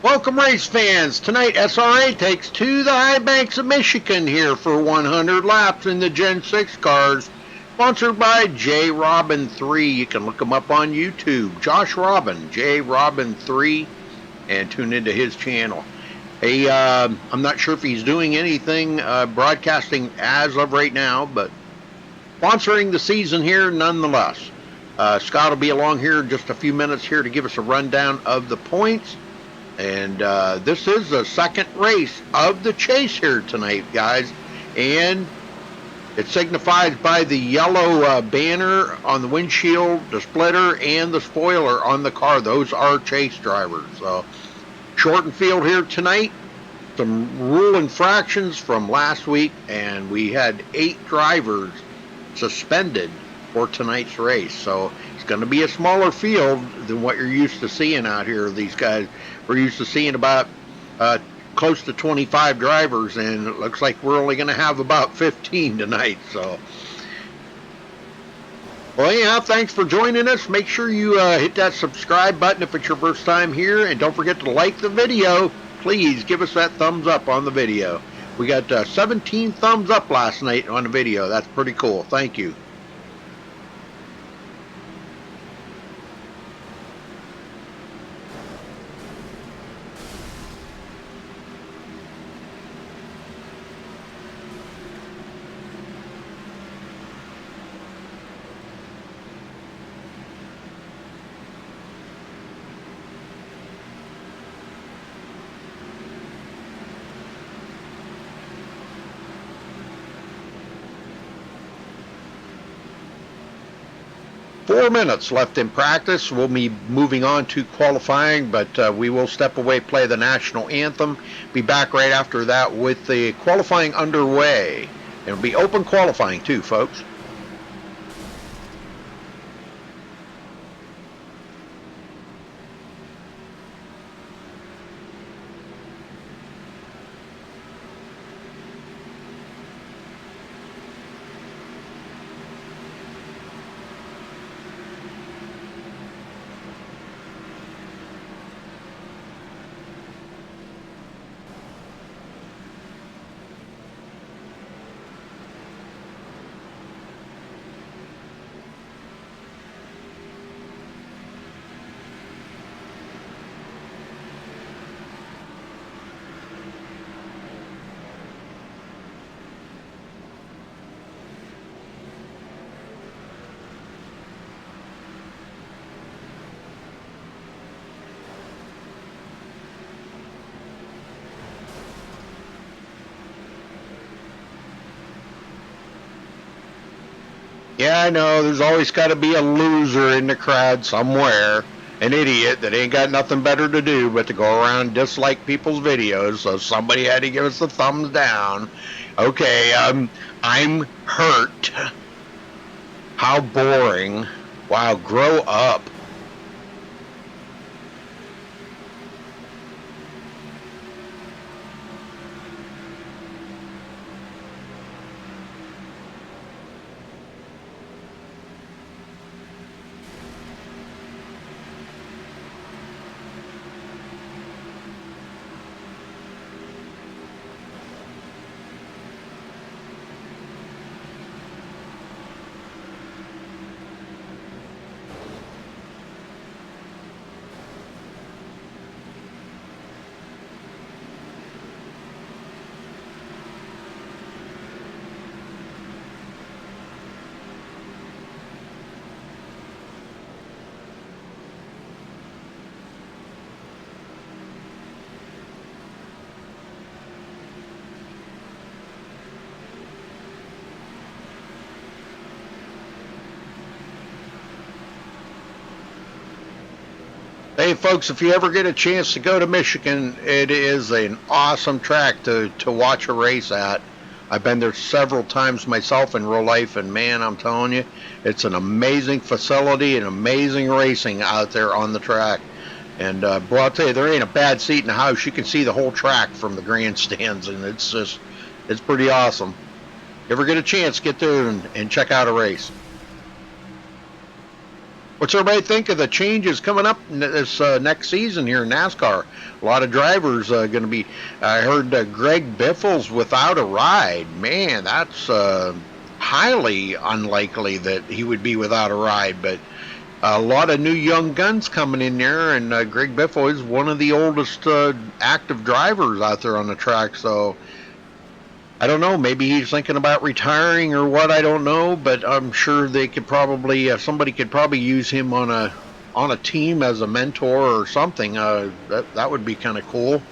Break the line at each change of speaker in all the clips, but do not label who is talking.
Welcome, race fans. Tonight, SRA takes to the high banks of Michigan here for 100 laps in the Gen 6 cars. Sponsored by J Robin 3. You can look him up on YouTube. Josh Robin, J Robin 3, and tune into his channel. Hey, I'm not sure if he's doing anything broadcasting as of right now, but sponsoring the season here nonetheless. Scott will be along here in just a few minutes here to give us a rundown of the points. And this is the second race of the chase here tonight, guys. And it signifies by the yellow banner on the windshield, the splitter, and the spoiler on the car. Those are chase drivers. So, shortened field here tonight. Some rule infractions from last week, and we had 8 drivers suspended for tonight's race. So, it's going to be a smaller field than what you're used to seeing out here. These guys, we're used to seeing about close to 25 drivers, and it looks like we're only going to have about 15 tonight. So, well, yeah, thanks for joining us. Make sure you hit that subscribe button if it's your first time here, and don't forget to like the video. Please give us that thumbs up on the video. We got 17 thumbs up last night on the video. That's pretty cool. Thank you. Four minutes left in practice. We'll be moving on to qualifying, but we will step away, play the national anthem. Be back right after that with the qualifying underway. It'll be open qualifying too, folks. Yeah, I know, there's always got to be a loser in the crowd somewhere. An idiot that ain't got nothing better to do but to go around and dislike people's videos, so somebody had to give us a thumbs down. Okay, I'm hurt. How boring. Wow, grow up. Hey, folks, if you ever get a chance to go to Michigan, it is an awesome track to watch a race at. I've been there several times myself in real life, and man, I'm telling you, it's an amazing facility and amazing racing out there on the track. And boy, I'll tell you, there ain't a bad seat in the house. You can see the whole track from the grandstands, and it's pretty awesome. Ever get a chance, get there and check out a race. What's everybody think of the changes coming up this next season here in NASCAR? A lot of drivers going to be. I heard Greg Biffle's without a ride. Man, that's highly unlikely that he would be without a ride. But a lot of new young guns coming in there, and Greg Biffle is one of the oldest active drivers out there on the track. So I don't know. Maybe he's thinking about retiring or what. I don't know, but I'm sure they could probably somebody could probably use him on a team as a mentor or something. That would be kind of cool.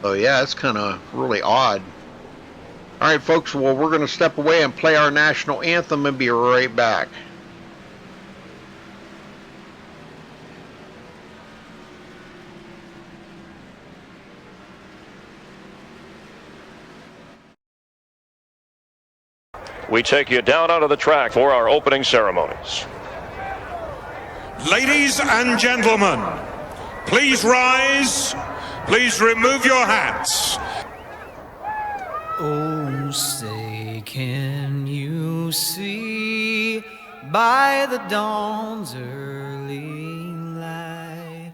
So yeah, it's kind of really odd. All right, folks. Well, we're going to step away and play our national anthem and be right back.
We take you down onto the track for our opening ceremonies.
Ladies and gentlemen, please rise. Please remove your hats.
Oh, say, can you see by the dawn's early light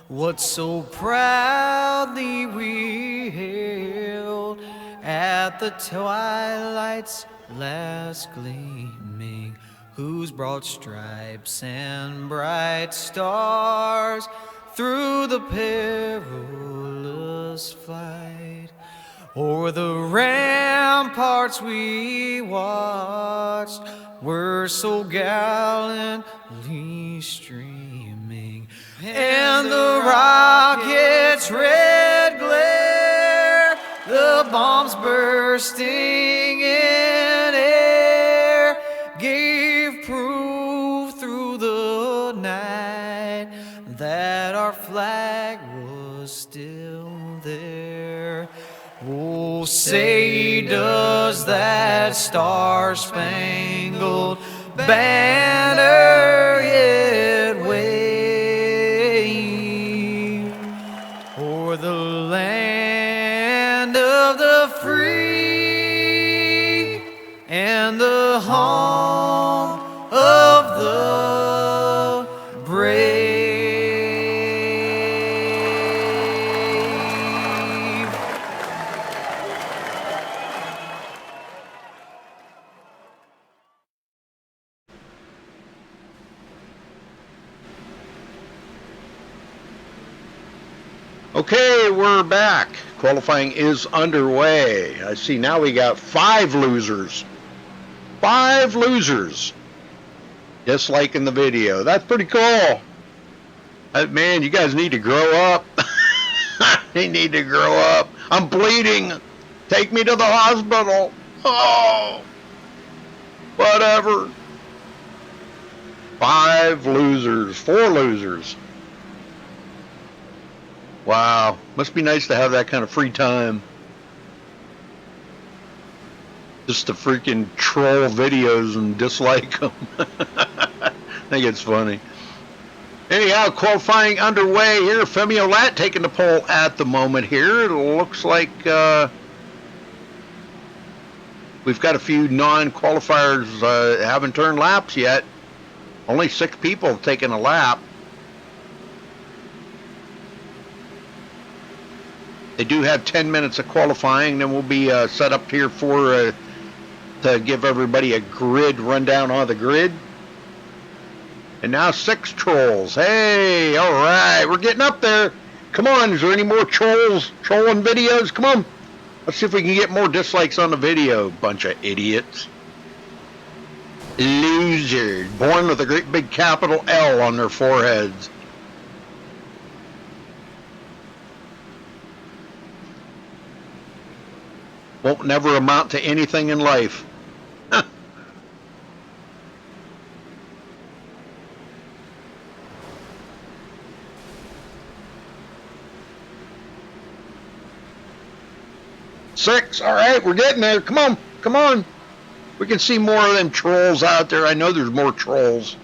what so proudly we hailed at the twilight's last gleaming, whose broad stripes and bright stars through the perilous fight o'er the ramparts we watched were so gallantly streaming, and the rocket's red glare, the bombs bursting in air, gave proof through the night that our flag was still there. Oh, say, does that star-spangled banner yet wave o'er the land of the free and the home of the brave?
Okay, we're back. Qualifying is underway. I see now we got 5 losers. 5 losers. Just like in the video. That's pretty cool. Man, you guys need to grow up. They need to grow up. I'm bleeding. Take me to the hospital. Oh, whatever. 5 losers. 4 losers. Wow, must be nice to have that kind of free time. Just to freaking troll videos and dislike them. I think it's funny. Anyhow, qualifying underway here. Femi Olat taking the pole at the moment here. It looks like we've got a few non-qualifiers haven't turned laps yet. Only 6 people have taken a lap. They do have 10 minutes of qualifying, then we'll be set up here for to give everybody a grid rundown on the grid. And now 6 trolls. Hey, all right, we're getting up there. Come on, is there any more trolling videos? Come on, let's see if we can get more dislikes on the video. Bunch of idiots. Losers, born with a great big capital L on their foreheads. Won't never amount to anything in life. 6. All right, we're getting there. Come on, come on. We can see more of them trolls out there. I know there's more trolls.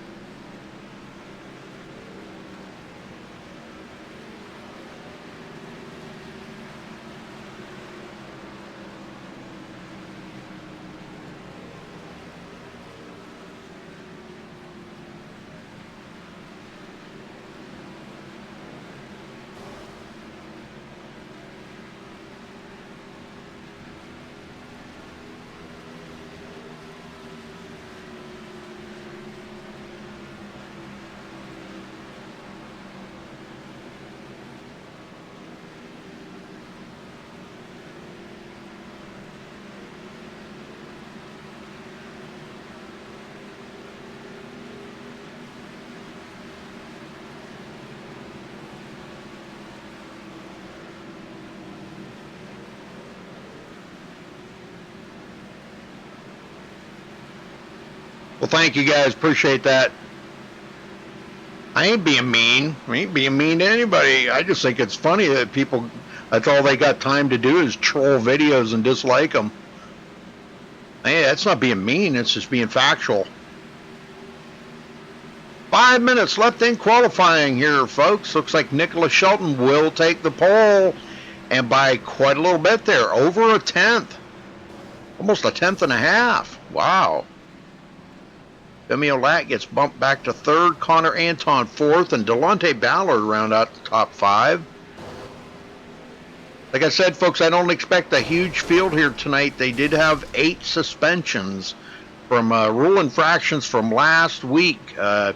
Well, thank you guys. Appreciate that. I ain't being mean. I ain't being mean to anybody. I just think it's funny that people, that's all they got time to do is troll videos and dislike them. Hey, that's not being mean. It's just being factual. 5 minutes left in qualifying here, folks. Looks like Nicholas Shelton will take the pole, and by quite a little bit there, over a tenth. Almost a tenth and a half. Wow. Femi Olat gets bumped back to third, Connor Anton fourth, and Delonte Ballard round out the top 5. Like I said, folks, I don't expect a huge field here tonight. They did have 8 suspensions from rule infractions from last week. A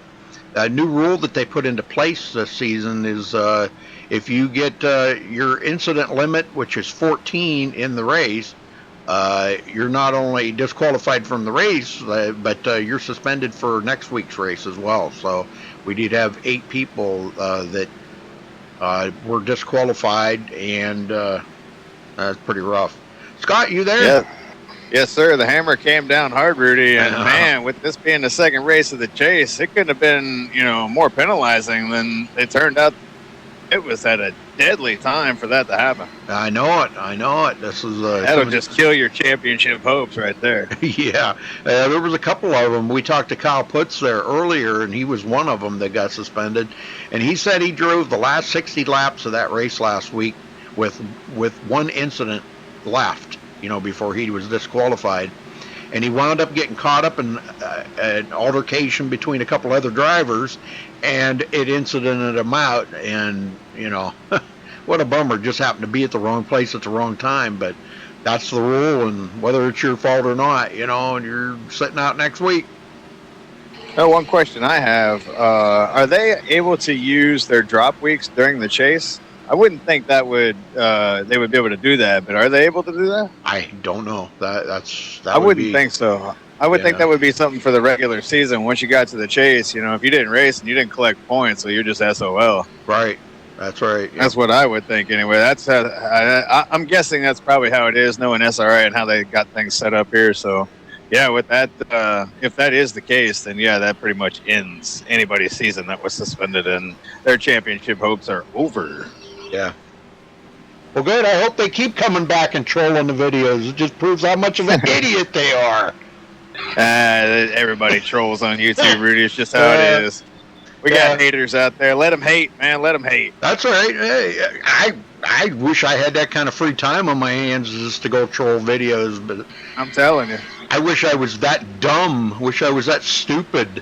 new rule that they put into place this season is if you get your incident limit, which is 14 in the race, you're not only disqualified from the race, but you're suspended for next week's race as well. So we did have 8 people that were disqualified, and that's pretty rough. Scott, you there?
Yeah. Yes, sir. The hammer came down hard, Rudy. And, man, with this being the second race of the chase, it couldn't have been, more penalizing than it turned out. It was at a deadly time for that to happen.
I know it. This is
that'll just kill your championship hopes right there.
Yeah, there was a couple of them. We talked to Kyle Putz there earlier, and he was one of them that got suspended. And he said he drove the last 60 laps of that race last week with one incident left, before he was disqualified. And he wound up getting caught up in an altercation between a couple other drivers, and it incidented him out. And, what a bummer. Just happened to be at the wrong place at the wrong time. But that's the rule, and whether it's your fault or not, and you're sitting out next week.
Oh, one question I have. Are they able to use their drop weeks during the chase? I wouldn't think that they would be able to do that, but are they able to do that?
I don't know.
I wouldn't think so. I would think that would be something for the regular season. Once you got to the chase, if you didn't race and you didn't collect points, so you're just SOL.
Right. That's right. Yeah.
That's what I would think anyway. That's how, I'm guessing that's probably how it is, knowing SRA and how they got things set up here. So, yeah, with that, if that is the case, then yeah, that pretty much ends anybody's season that was suspended, and their championship hopes are over.
Yeah. Well, good. I hope they keep coming back and trolling the videos. It just proves how much of an idiot they are.
Everybody trolls on YouTube, Rudy. It's just how it is. We got haters out there. Let them hate, man. Let them hate.
That's right. Hey, I wish I had that kind of free time on my hands just to go troll videos, but
I'm telling you.
I wish I was that dumb. Wish I was that stupid.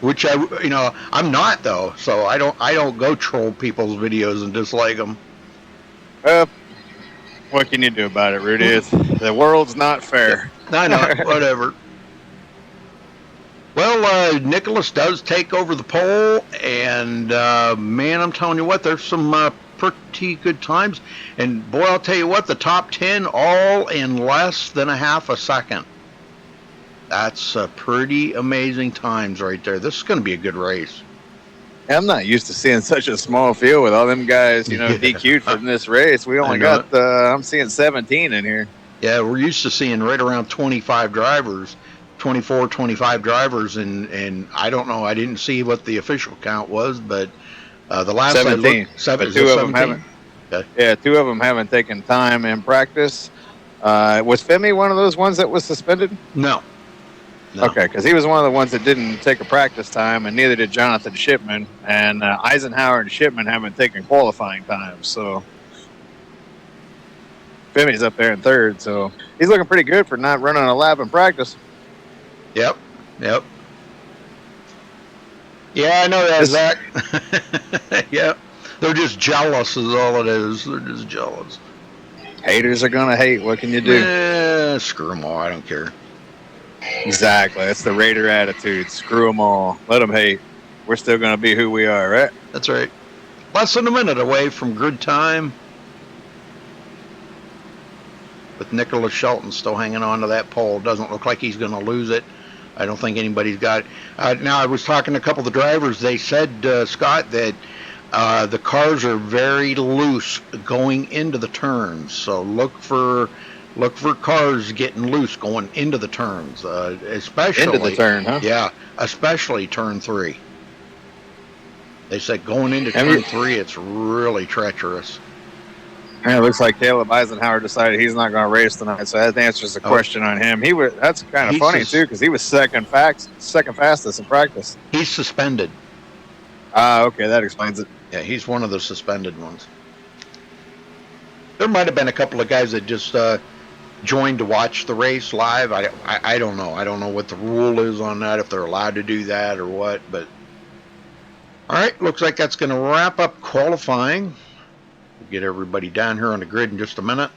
Which I'm not though. So I don't go troll people's videos and dislike them.
What can you do about it, Rudy? The world's not fair.
I know. Whatever. Well, Nicholas does take over the pole, and man, I'm telling you what, there's some pretty good times. And boy, I'll tell you what, the top 10 all in less than a half a second. That's pretty amazing times right there. This is going to be a good race.
I'm not used to seeing such a small field with all them guys, DQ'd from this race. We only got, I'm seeing 17 in here.
Yeah, we're used to seeing right around 25 drivers, 24, 25 drivers, and I don't know. I didn't see what the official count was, but the last
17.
I looked,
but two of them haven't. Okay. Yeah, 2 of them haven't taken time in practice. Was Femi one of those ones that was suspended?
No.
Okay, because he was one of the ones that didn't take a practice time, and neither did Jonathan Shipman. And Eisenhower and Shipman haven't taken qualifying time, so Femi's up there in third. So he's looking pretty good for not running a lap in practice.
Yep. Yeah, I know that, Zach. Yep. They're just jealous is all it is. They're just jealous.
Haters are going to hate. What can you do?
Screw them all. I don't care.
Exactly. That's the Raider attitude. Screw them all. Let them hate. We're still going to be who we are, right?
That's right. Less than a minute away from grid time. With Nicholas Shelton still hanging on to that pole. Doesn't look like he's going to lose it. I don't think anybody's got it. Now, I was talking to a couple of the drivers. They said, Scott, that the cars are very loose going into the turns. So look for Look for cars getting loose going into the turns, especially
Into the turn, huh?
Yeah, especially turn 3. They said going into
Have
turn
you-
3, it's really treacherous.
Yeah, it looks like Caleb Eisenhower decided he's not going to race tonight, so that answers the question on him. That's kind of
He's
funny too, because he was second fastest in practice.
He's suspended.
Okay, that explains it.
Yeah, he's one of the suspended ones. There might have been a couple of guys that just joined to watch the race live. I don't know. I don't know what the rule is on that, if they're allowed to do that or what. But all right, looks like that's going to wrap up qualifying. We'll get everybody down here on the grid in just a minute.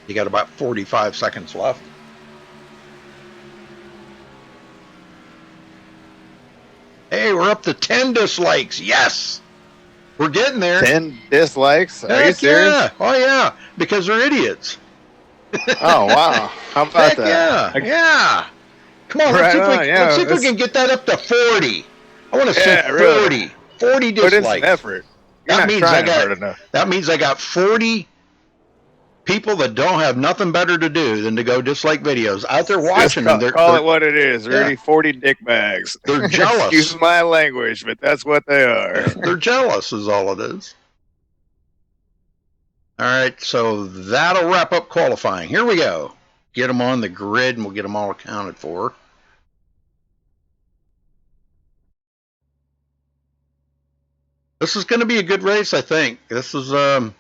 You got about 45 seconds left. Hey, we're up to 10 dislikes. Yes! We're getting there.
10 dislikes? Are you serious?
Yeah. Oh, yeah. Because they're idiots.
Oh, wow. How about
Heck
that?
yeah. Come on,
Right
let's see if we can get that up to 40. I want to see 40.
Really.
40 dislikes.
Put in some effort. You're not trying hard enough.
That means I got 40 people that don't have nothing better to do than to go dislike videos out there watching them.
Call it what it is, Rudy.
Yeah.
40 dick bags.
They're jealous.
Excuse my language, but that's what they are.
They're jealous is all it is. All right, so that'll wrap up qualifying. Here we go. Get them on the grid, and we'll get them all accounted for. This is going to be a good race, I think. This is going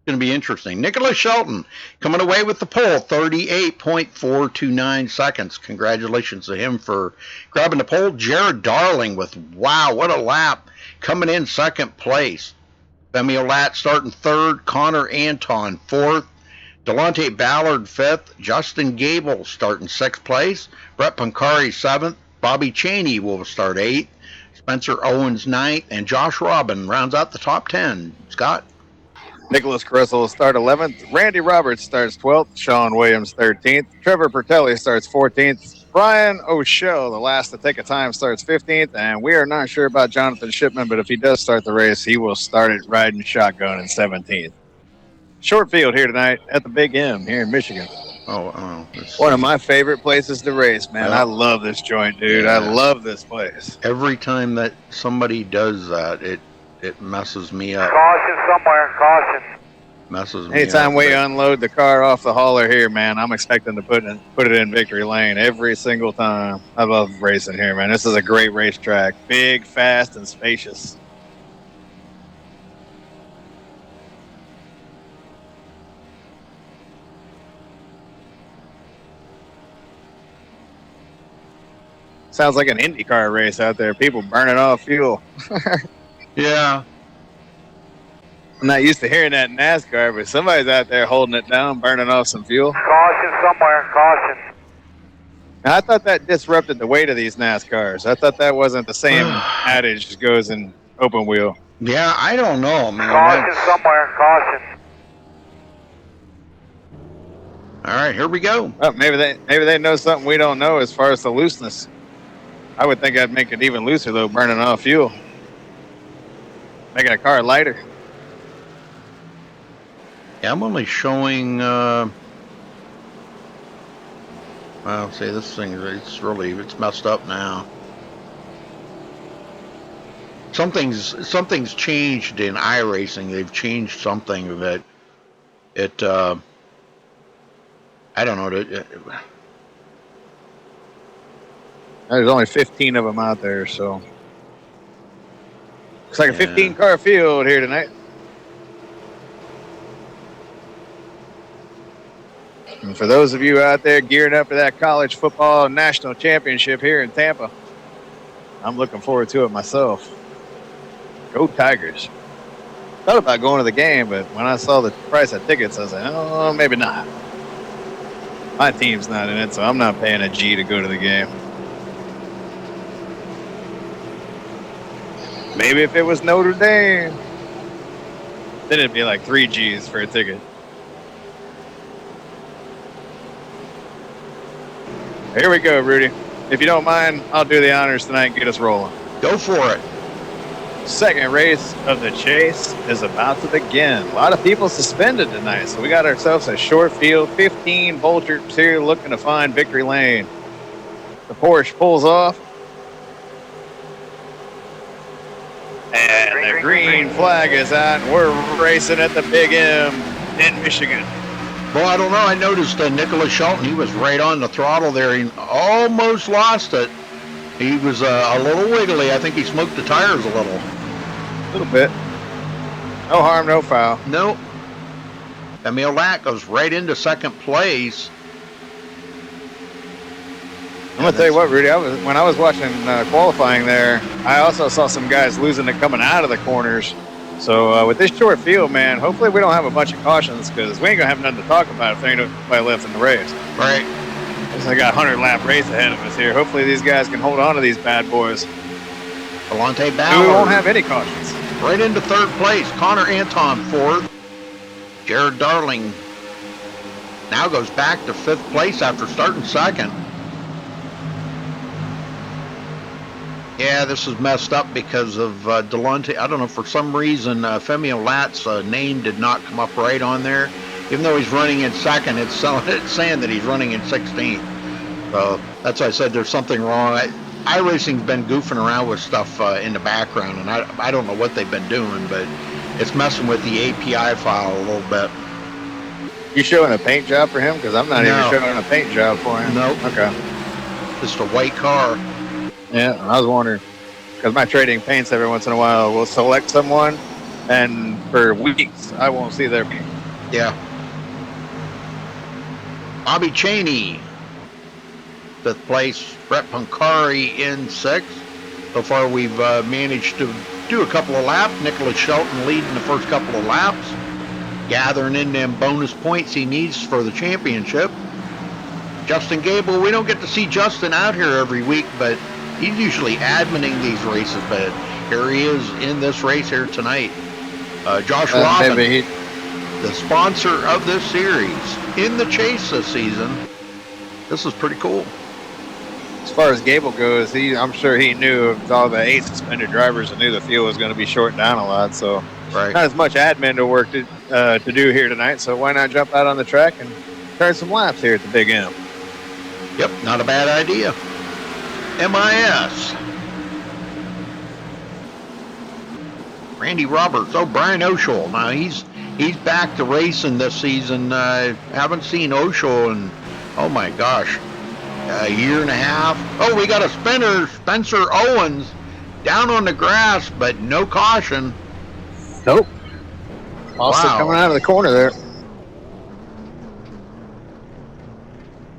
to be interesting. Nicholas Shelton coming away with the pole, 38.429 seconds. Congratulations to him for grabbing the pole. Jared Darling with, wow, what a lap, coming in second place. Femi Olat starting third. Connor Anton fourth. Delonte Ballard fifth. Justin Gable starting sixth place. Brett Pancari seventh. Bobby Cheney will start eighth. Spencer Owens ninth. And Josh Robin rounds out the top 10. Scott?
Nicholas Carissa will start 11th. Randy Roberts starts 12th. Sean Williams 13th. Trevor Pertelli starts 14th. Brian O'Shell, the last to take a time, starts 15th. And we are not sure about Jonathan Shipman, but if he does start the race, he will start it riding shotgun in 17th. Short field here tonight at the Big M here in Michigan.
Oh,
one of my favorite places to race, man.
Yeah.
I love this joint, dude.
Yeah.
I love this place.
Every time that somebody does that, it messes me up.
Caution somewhere, caution.
Messes me
Anytime
up.
we unload the car off the hauler here, man, I'm expecting to put it in victory lane every single time. I love racing here, man. This is a great racetrack. Big, fast, and spacious. Sounds like an IndyCar race out there. People burning off fuel.
Yeah.
I'm not used to hearing that in NASCAR, but somebody's out there holding it down, burning off some fuel.
Caution somewhere, caution.
Now, I thought that disrupted the weight of these NASCARs. I thought that wasn't the same adage as goes in open wheel.
Yeah, I don't know, man.
Caution somewhere, caution.
All right, here we go.
Well, maybe they know something we don't know as far as the looseness. I would think I'd make it even looser, though, burning off fuel. Making a car lighter.
Yeah, I'm only showing, well, see, this thing, it's messed up now. Something's changed in iRacing. They've changed something that I don't know.
There's only 15 of them out there, so. Looks like a 15-car field here tonight. And for those of you out there gearing up for that college football national championship here in Tampa, I'm looking forward to it myself. Go Tigers. Thought about going to the game, but when I saw the price of tickets, I was like, oh, maybe not. My team's not in it, so I'm not paying a G to go to the game. Maybe if it was Notre Dame, then it'd be like 3 G's for a ticket. Here we go, Rudy. If you don't mind, I'll do the honors tonight and get us rolling.
Go for it.
Second race of the chase is about to begin. A lot of people suspended tonight, so we got ourselves a short field. 15 vultures here looking to find victory lane. The Porsche pulls off. And the green flag is out, and we're racing at the Big M in Michigan.
Well, I don't know. I noticed Nicholas Shelton, he was right on the throttle there. He almost lost it. He was a little wiggly. I think he smoked the tires a little.
A little bit. No harm, no foul.
Nope. Emil Lack goes right into second place.
I'm going to tell you what, Rudy, when I was watching qualifying there, I also saw some guys losing it coming out of the corners. So with this short field, man, hopefully we don't have a bunch of cautions because we ain't going to have nothing to talk about if there ain't nobody left in the race.
Right.
So I got a 100-lap race ahead of us here. Hopefully these guys can hold on to these bad boys.
Delonte Ballard.
We won't have any cautions.
Right into third place. Connor Anton fourth. Jared Darling now goes back to fifth place after starting second. Yeah, this is messed up because of Delonte. I don't know, for some reason, Femio Lat's name did not come up right on there. Even though he's running in second, it's saying that he's running in 16th. So that's why I said there's something wrong. iRacing's been goofing around with stuff in the background, and I don't know what they've been doing, but it's messing with the API file a little bit.
You showing a paint job for him? Because I'm not even showing a paint job for him.
Nope.
Okay.
Just a white car.
Yeah, I was wondering. Because my trading paints every once in a while will select someone, and for weeks I won't see their paint.
Yeah. Bobby Cheney, fifth place. Brett Pancari in sixth. So far we've managed to do a couple of laps. Nicholas Shelton leading the first couple of laps, gathering in them bonus points he needs for the championship. Justin Gable, we don't get to see Justin out here every week, but he's usually adminning these races, but here he is in this race here tonight. Josh Robin, the sponsor of this series, in the chase this season. This is pretty cool.
As far as Gable goes, I'm sure he knew of all the 8 suspended drivers and knew the field was going to be shortened down a lot. So not as much admin to work to do here tonight. So why not jump out on the track and turn some laps here at the Big M?
Yep, not a bad idea. MIS. Randy Roberts. Oh, Brian O'Shaw. Now he's back to racing this season. Haven't seen O'Shaw in, oh my gosh, a year and a half. Oh, we got a spinner, Spencer Owens, down on the grass, but no caution.
Nope. Also coming out of the corner there.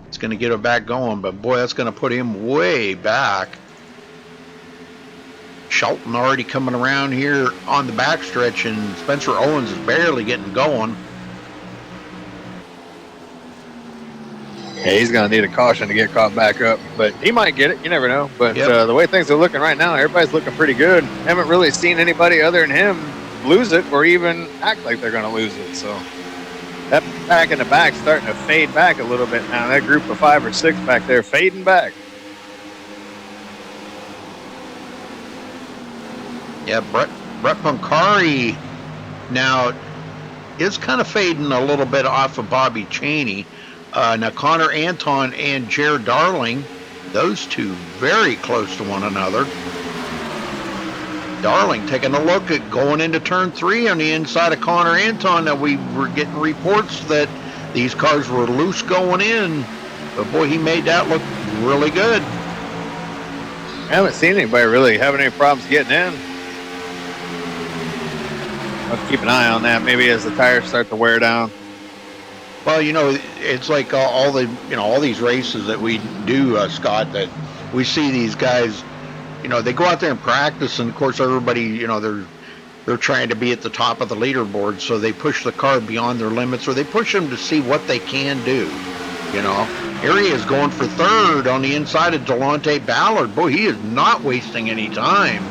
It's going to get him back going, but boy, that's going to put him way back. Shelton already coming around here on the backstretch, and Spencer Owens is barely getting going.
Yeah, he's going to need a caution to get caught back up, but he might get it. You never know. But the way things are looking right now, everybody's looking pretty good. Haven't really seen anybody other than him lose it or even act like they're going to lose it. So that pack in the back starting to fade back a little bit now. That group of 5 or 6 back there fading back.
Yeah, Brett Pancari now is kind of fading a little bit off of Bobby Cheney. Now Connor Anton and Jared Darling, those two very close to one another. Darling taking a look at going into turn 3 on the inside of Connor Anton. Now we were getting reports that these cars were loose going in, but boy, he made that look really good.
I haven't seen anybody really having any problems getting in. I'll keep an eye on that maybe as the tires start to wear down.
Well, you know, it's like all these races that we do, Scott, that we see these guys, you know, they go out there and practice, and of course everybody, you know, they're trying to be at the top of the leaderboard, so they push the car beyond their limits, or they push them to see what they can do. You know, here he is going for third on the inside of Delonte Ballard. Boy, he is not wasting any time.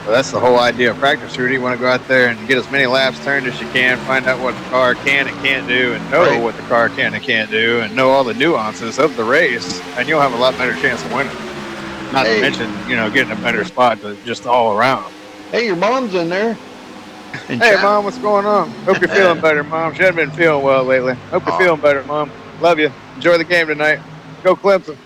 Well, that's the whole idea of practice, Rudy. You want to go out there and get as many laps turned as you can, find out what the car can and can't do, and know what the car can and can't do, and know all the nuances of the race, and you'll have a lot better chance of winning. Not to mention, you know, getting a better spot just all around.
Hey, your mom's in there. And
Hey,
chat.
Mom, what's going on? Hope you're feeling better, Mom. She hasn't been feeling well lately. Hope you're feeling better, Mom. Love you. Enjoy the game tonight. Go Clemson.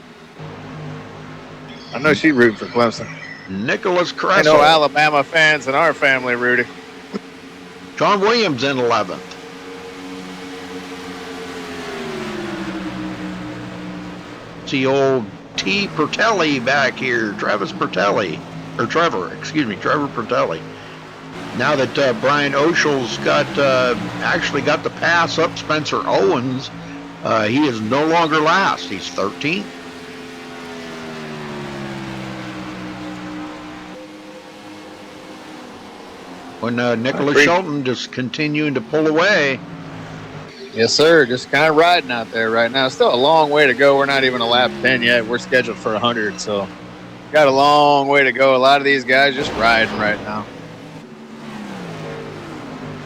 I know she rooting for Clemson.
Nicholas
I
Cressel.
know Alabama fans in our family, Rudy.
John Williams in 11th. See old T. Pertelli back here. Trevor Pertelli. Now that Brian Oshel's actually got the pass up Spencer Owens, he is no longer last. He's 13th. When Nicholas Shelton just continuing to pull away.
Yes, sir. Just kind of riding out there right now. Still a long way to go. We're not even a lap 10 yet. We're scheduled for 100, so got a long way to go. A lot of these guys just riding right now.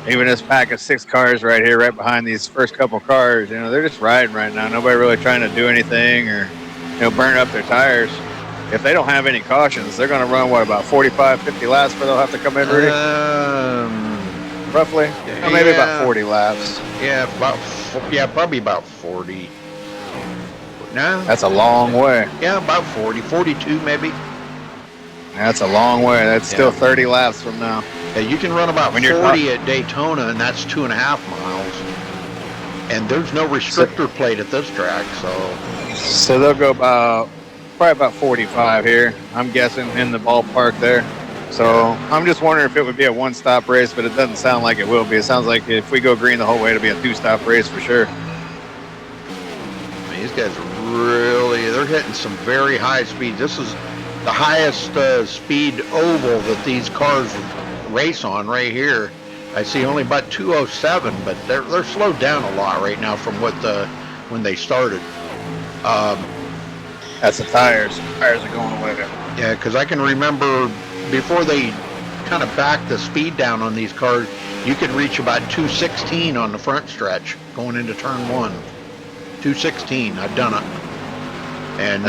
Even this pack of 6 cars right here, right behind these first couple cars, you know, they're just riding right now. Nobody really trying to do anything or, you know, burn up their tires. If they don't have any cautions, they're going to run, what, about 45, 50 laps before they'll have to come in, Rudy? Roughly? Or maybe about 40 laps.
Yeah, probably about 40. No?
That's a long way.
Yeah, about 40. 42 maybe.
That's a long way. That's still 30 laps from now.
Yeah, you can run about 40 at Daytona, and that's 2.5 miles. And there's no restrictor plate at this track,
So they'll go probably about 45 here, I'm guessing, in the ballpark there. So I'm just wondering if it would be a one-stop race, but it doesn't sound like it will be. It sounds like if we go green the whole way, it'll be a 2-stop race for sure.
I mean, these guys are they're hitting some very high speed. This is the highest speed oval that these cars race on right here. I see only about 207, but they're slowed down a lot right now from when they started.
That's the tires. Tires are going away.
Yeah, because I can remember before they kind of backed the speed down on these cars, you could reach about 216 on the front stretch going into turn 1. 216, I've done it. And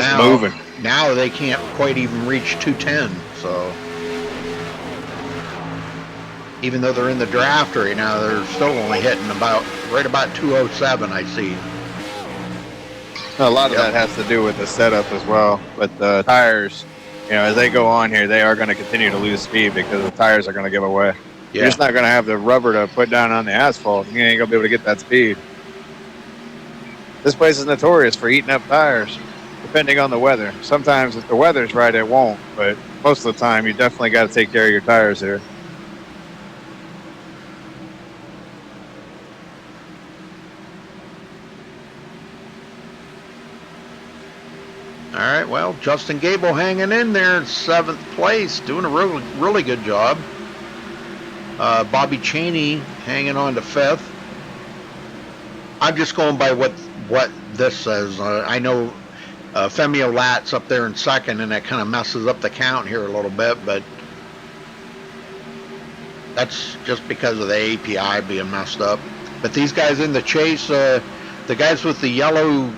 now they can't quite even reach 210, so even though they're in the draft right now, they're still only hitting right about 207, I see.
A lot of that has to do with the setup as well. But the tires, you know, as they go on here, they are going to continue to lose speed because the tires are going to give away. Yeah. You're just not going to have the rubber to put down on the asphalt. You ain't going to be able to get that speed. This place is notorious for eating up tires, depending on the weather. Sometimes if the weather's right, it won't. But most of the time, you definitely got to take care of your tires here.
All right, well, Justin Gable hanging in there in 7th place, doing a really good job. Bobby Chaney hanging on to 5th. I'm just going by what this says. I know Femio Lat's up there in 2nd, and that kind of messes up the count here a little bit, but that's just because of the API being messed up. But these guys in the chase, the guys with the yellow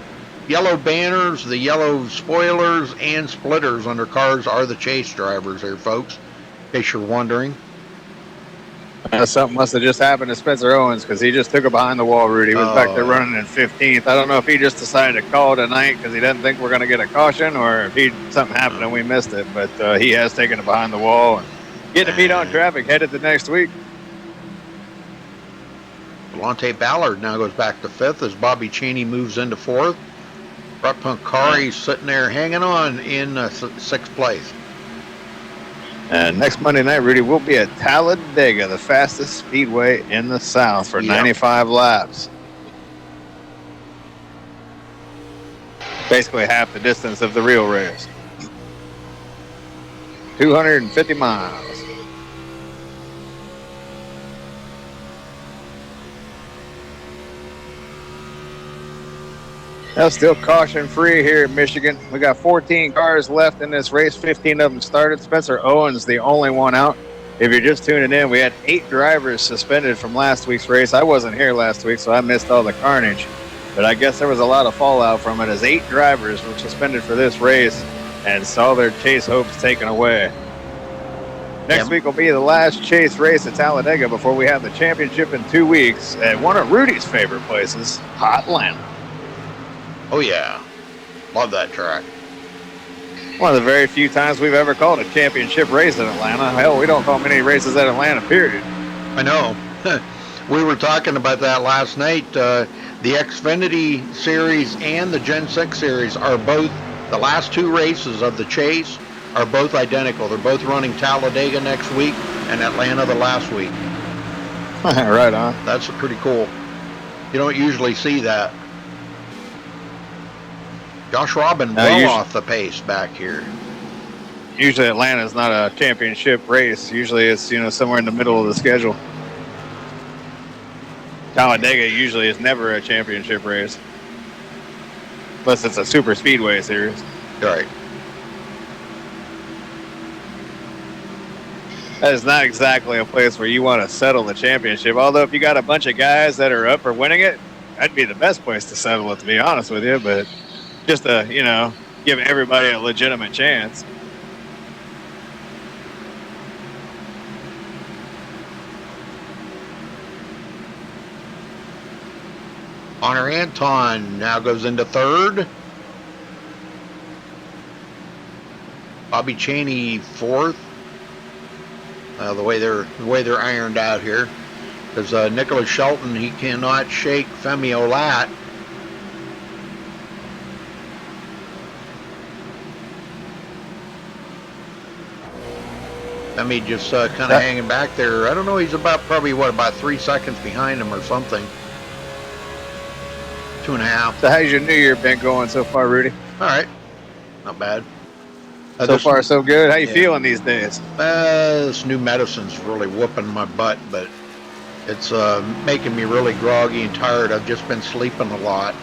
banners, the yellow spoilers, and splitters on their cars are the chase drivers here, folks, in case you're wondering.
Something must have just happened to Spencer Owens because he just took it behind the wall, Rudy. He was back there running in 15th. I don't know if he just decided to call tonight because he doesn't think we're going to get a caution or if something happened and we missed it. But he has taken it behind the wall and getting to beat on traffic headed to next week.
Delonte Ballard now goes back to 5th as Bobby Chaney moves into 4th. Brett Pancari sitting there hanging on in 6th place.
And next Monday night, Rudy, we'll be at Talladega, the fastest speedway in the South for 95 laps. Basically half the distance of the real race. 250 miles. Now still caution free here in Michigan. We got 14 cars left in this race. 15 of them started. Spencer Owens the only one out. If you're just tuning in, we had 8 drivers suspended from last week's race. I wasn't here last week, so I missed all the carnage. But I guess there was a lot of fallout from it as 8 drivers were suspended for this race and saw their chase hopes taken away. Next week will be the last chase race at Talladega before we have the championship in 2 weeks at one of Rudy's favorite places, Atlanta.
Oh, yeah. Love that track.
One of the very few times we've ever called a championship race in Atlanta. Hell, we don't call many races at Atlanta, period.
I know. We were talking about that last night. The Xfinity Series and the Gen 6 Series are both, the last 2 races of the chase are both identical. They're both running Talladega next week and Atlanta the last week.
Right on.
That's pretty cool. You don't usually see that. Josh Robin well off the pace back here.
Usually Atlanta's not a championship race. Usually it's, somewhere in the middle of the schedule. Talladega usually is never a championship race. Unless it's a super speedway series.
Right.
That is not exactly a place where you want to settle the championship. Although if you got a bunch of guys that are up for winning it, that'd be the best place to settle it, to be honest with you. But just to, give everybody a legitimate chance.
Honor Anton now goes into 3rd. Bobby Chaney 4th. The way they're ironed out here, because Nicholas Shelton, he cannot shake Femi Olat. Femi just kind of hanging back there. I don't know. He's about 3 seconds behind him or something. 2.5.
So how's your New Year been going so far, Rudy?
All right, not bad.
So far, so good. How you feeling these days?
This new medicine's really whooping my butt, but it's making me really groggy and tired. I've just been sleeping a lot.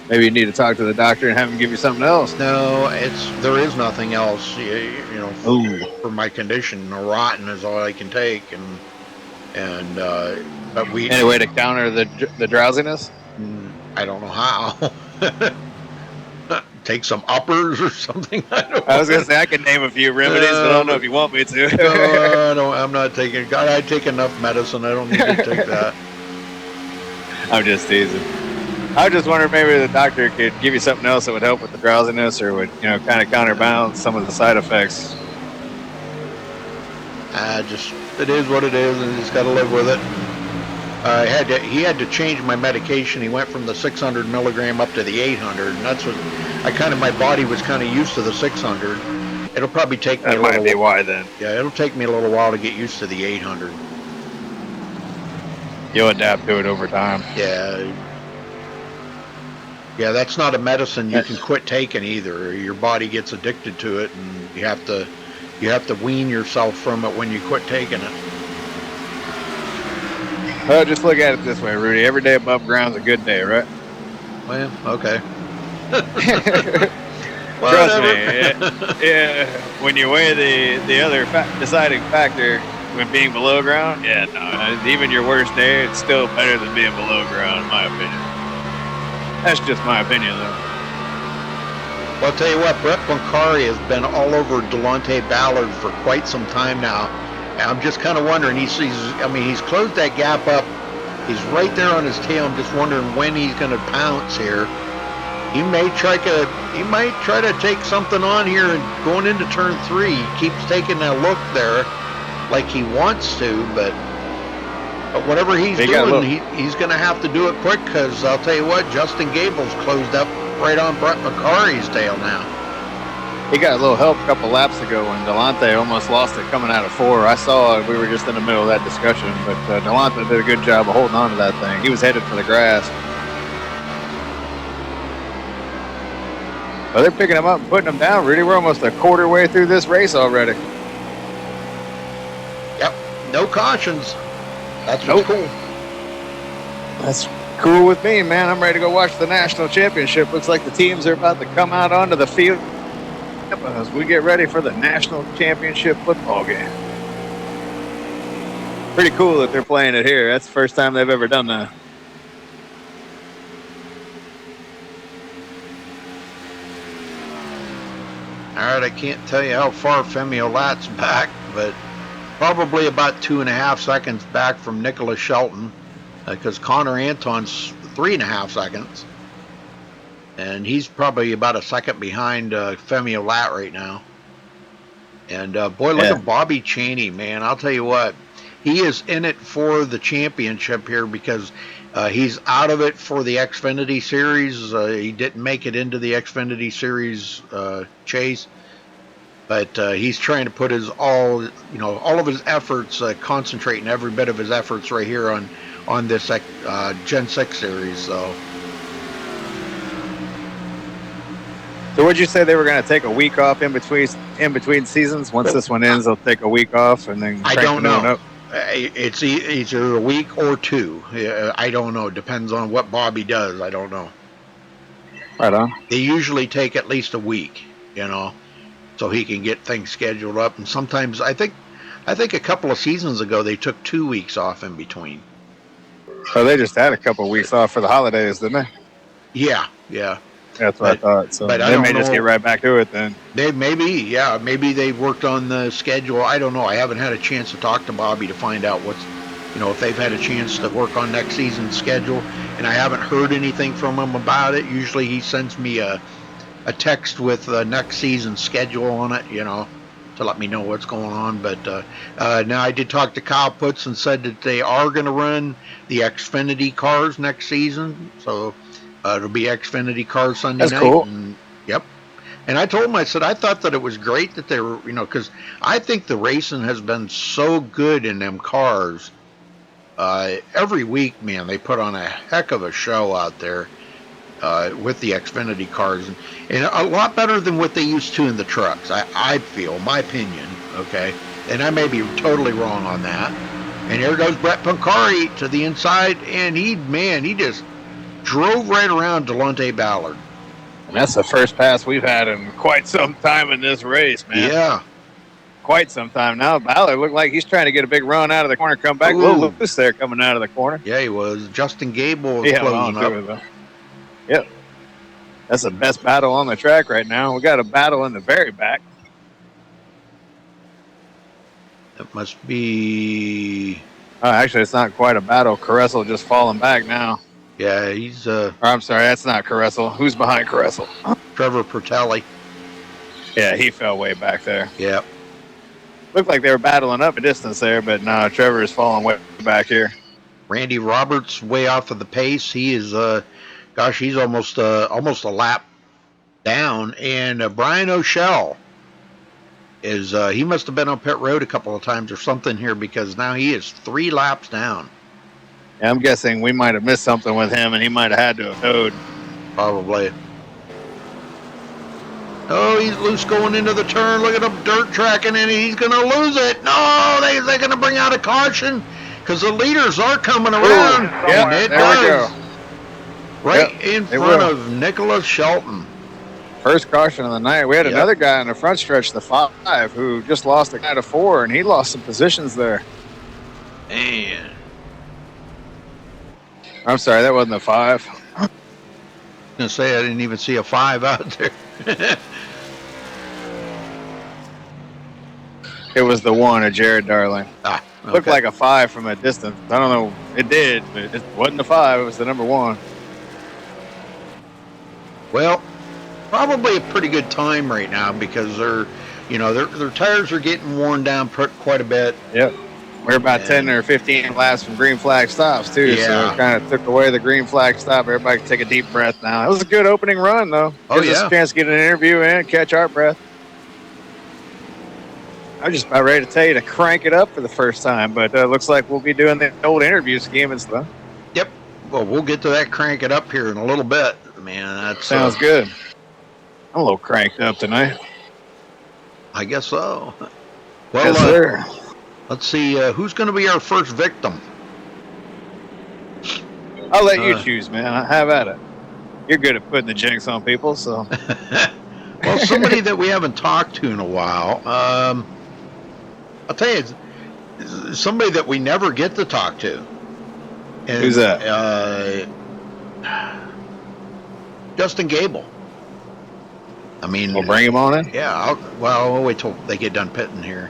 Maybe you need to talk to the doctor and have him give you something else.
No, there is nothing else. For my condition, rotten is all I can take, but we.
Any way to counter the drowsiness?
I don't know how. Take some uppers or something.
I was gonna say I can name a few remedies, but I don't know if you want me to.
No, I'm not taking. I take enough medicine. I don't need to take that.
I'm just teasing. I was just wondering maybe the doctor could give you something else that would help with the drowsiness, or would kind of counterbalance some of the side effects.
It is what it is, and you just got to live with it. He had to change my medication. He went from the 600 milligram up to the 800, and that's what my body was kind of used to the 600. It'll probably take me
that might be why then.
Yeah, it'll take me a little while to get used to the 800.
You'll adapt to it over time.
Yeah, that's not a medicine you can quit taking either. Your body gets addicted to it, and you have to wean yourself from it when you quit taking it.
Well, just look at it this way, Rudy. Every day above ground's a good day, right?
Well, okay.
Trust me. Yeah. When you weigh the other deciding factor when being below ground, even your worst day, it's still better than being below ground, in my opinion. That's just my opinion, though.
Well, I'll tell you what, Brett Boncari has been all over Delonte Ballard for quite some time now. I'm just kind of wondering. He's closed that gap up. He's right there on his tail. I'm just wondering when he's going to pounce here. He might try to take something on here and going into turn 3. He keeps taking that look there, like he wants to, but whatever he's doing, he's going to have to do it quick, because I'll tell you what, Justin Gable's closed up right on Brett McCarry's tail now.
He got a little help a couple laps ago when Delonte almost lost it coming out of 4. I saw it. We were just in the middle of that discussion, but Delonte did a good job of holding on to that thing. He was headed for the grass. Well, they're picking him up and putting him down, Rudy. We're almost a quarter way through this race already.
Yep, no cautions. That's what's cool.
That's cool with me, man. I'm ready to go watch the national championship. Looks like the teams are about to come out onto the field as we get ready for the national championship football game. Pretty cool that they're playing it here. That's the first time they've ever done that.
right, I can't tell you how far Femi Olat's back, but probably about 2.5 seconds back from Nicholas Shelton, because Connor Anton's 3.5 seconds. And he's probably about a second behind Femi Olat right now. And boy, look at Bobby Chaney, man. I'll tell you what, he is in it for the championship here because he's out of it for the Xfinity Series. He didn't make it into the Xfinity Series chase, but he's trying to put all of his efforts, concentrating every bit of his efforts right here on this Gen 6 Series.
So would you say they were going to take a week off in between seasons? Once this one ends, they'll take a week off and then
I
crank
don't
the new one
know.
up?
It's either a week or two. I don't know. Depends on what Bobby does. I don't know.
Right on.
They usually take at least a week, so he can get things scheduled up. And sometimes I think a couple of seasons ago they took 2 weeks off in between.
So they just had a couple of weeks off for the holidays, didn't they?
Yeah.
That's what I thought. So
but
they may just get right back to it then.
Maybe they've worked on the schedule. I don't know. I haven't had a chance to talk to Bobby to find out if they've had a chance to work on next season's schedule, and I haven't heard anything from him about it. Usually he sends me a text with next season's schedule on it, to let me know what's going on. But now I did talk to Kyle Putz and said that they are going to run the Xfinity cars next season, so it'll be Xfinity cars Sunday night.
That's cool.
Yep. And I told him, I said, I thought that it was great that they were, because I think the racing has been so good in them cars. Every week, man, they put on a heck of a show out there with the Xfinity cars. And a lot better than what they used to in the trucks, I feel, my opinion, okay? And I may be totally wrong on that. And here goes Brett Pancari to the inside, and he just drove right around Delonte Ballard.
And that's the first pass we've had in quite some time in this race, man.
Yeah.
Quite some time now. Ballard looked like he's trying to get a big run out of the corner, come back. A little loose there coming out of the corner.
Yeah, he was. Justin Gable was closing up.
Yep. That's the best battle on the track right now. We got a battle in the very back.
That must be...
Actually, it's not quite a battle. Caressel just falling back now.
Yeah, he's...
I'm sorry, that's not Caressel. Who's behind Caressel?
Trevor Pertelli.
Yeah, he fell way back there.
Yep.
Looked like they were battling up a distance there, but no, Trevor is falling way back here.
Randy Roberts way off of the pace. He is, he's almost a lap down. And Brian O'Shell is, he must have been on pit road a couple of times or something here, because now he is 3 laps down.
Yeah, I'm guessing we might have missed something with him, and he might have had to have towed.
Probably. Oh, he's loose going into the turn. Look at him dirt tracking, and he's going to lose it. No, they're going to bring out a caution because the leaders are coming around.
Yeah,
it
there
does.
we go.
Right in front of Nicholas Shelton.
First caution of the night. We had another guy in the front stretch, the 5, who just lost a guy to 4, and he lost some positions there.
Man.
I'm sorry, that wasn't a 5.
I was going to say I didn't even see a 5 out there.
It was the 1 of Jared Darling.
Okay.
Looked like a 5 from a distance. I don't know. It did, but it wasn't a 5. It was the number 1.
Well, probably a pretty good time right now because their tires are getting worn down quite a bit.
Yep. We're about 10 or 15 laps from green flag stops, too.
Yeah.
So it kind of took away the green flag stop. Everybody can take a deep breath now. It was a good opening run, though. Gives us a chance to get an interview in, catch our breath. I'm just about ready to tell you to crank it up for the first time, but it looks like we'll be doing the old interview scheme and stuff.
Yep. Well, we'll get to that crank it up here in a little bit. Man, that
sounds good. I'm a little cranked up tonight.
I guess so. Well,
yes, sir.
Let's see, who's going to be our first victim?
I'll let you choose, man. Have at it. You're good at putting the jinx on people, so.
Well, somebody that we haven't talked to in a while. I'll tell you, somebody that we never get to talk to. And,
who's that?
Justin Gable. I mean,
We'll bring him on in.
yeah. I'll wait till they get done pitting here.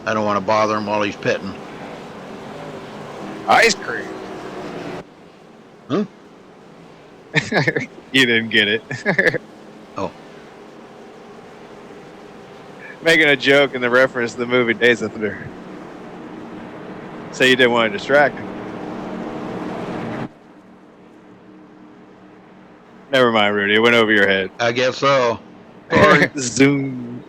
I don't want to bother him while he's pitting.
Ice cream.
Huh?
You didn't get it.
Oh.
Making a joke in the reference to the movie Days of Thunder. So you didn't want to distract him. Never mind, Rudy. It went over your head.
I guess so. Sorry.
Zoom.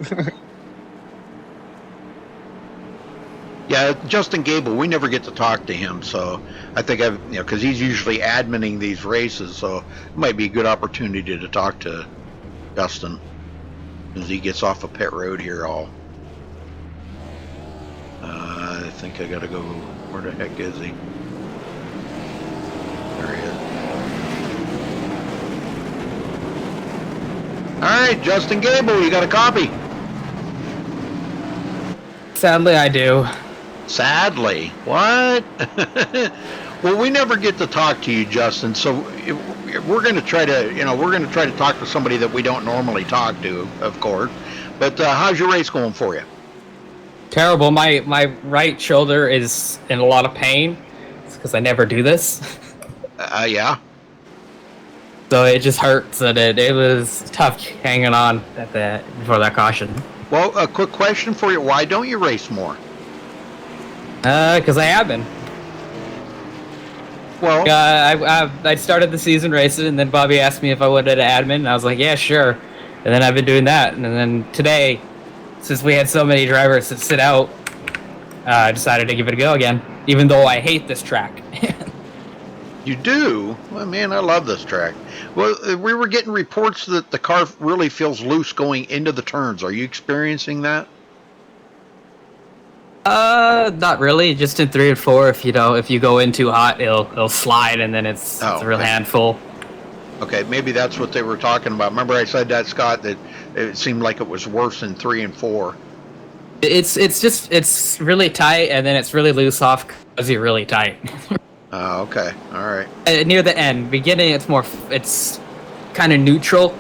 Yeah, Justin Gable, we never get to talk to him, so I think because he's usually adminning these races, so it might be a good opportunity to talk to Justin as he gets off of pit road here. I think I gotta go. Where the heck is he? There he is. All right, Justin Gable, you got a copy?
Sadly, I do.
Sadly, what? Well, we never get to talk to you, Justin. So we're going to try to talk to somebody that we don't normally talk to, of course. But how's your race going for you?
Terrible. My right shoulder is in a lot of pain. It's because I never do this.
Yeah.
So it just hurts, and it was tough hanging on before that caution.
Well, a quick question for you: why don't you race more?
Because I have been.
Well,
I started the season racing, and then Bobby asked me if I wanted to admin, and I was like, yeah, sure. And then I've been doing that, and then today, since we had so many drivers that sit out, I decided to give it a go again, even though I hate this track.
you do? Well, man, I love this track. Well, we were getting reports that the car really feels loose going into the turns. Are you experiencing that?
Not really. Just in 3 and 4, if you go in too hot, it'll slide, and then it's a real handful.
Okay, maybe that's what they were talking about. Remember I said that, Scott, that it seemed like it was worse in 3 and 4.
It's really tight, and then it's really loose off because you're really tight.
Okay, all right.
Near the end, beginning, it's kind of neutral.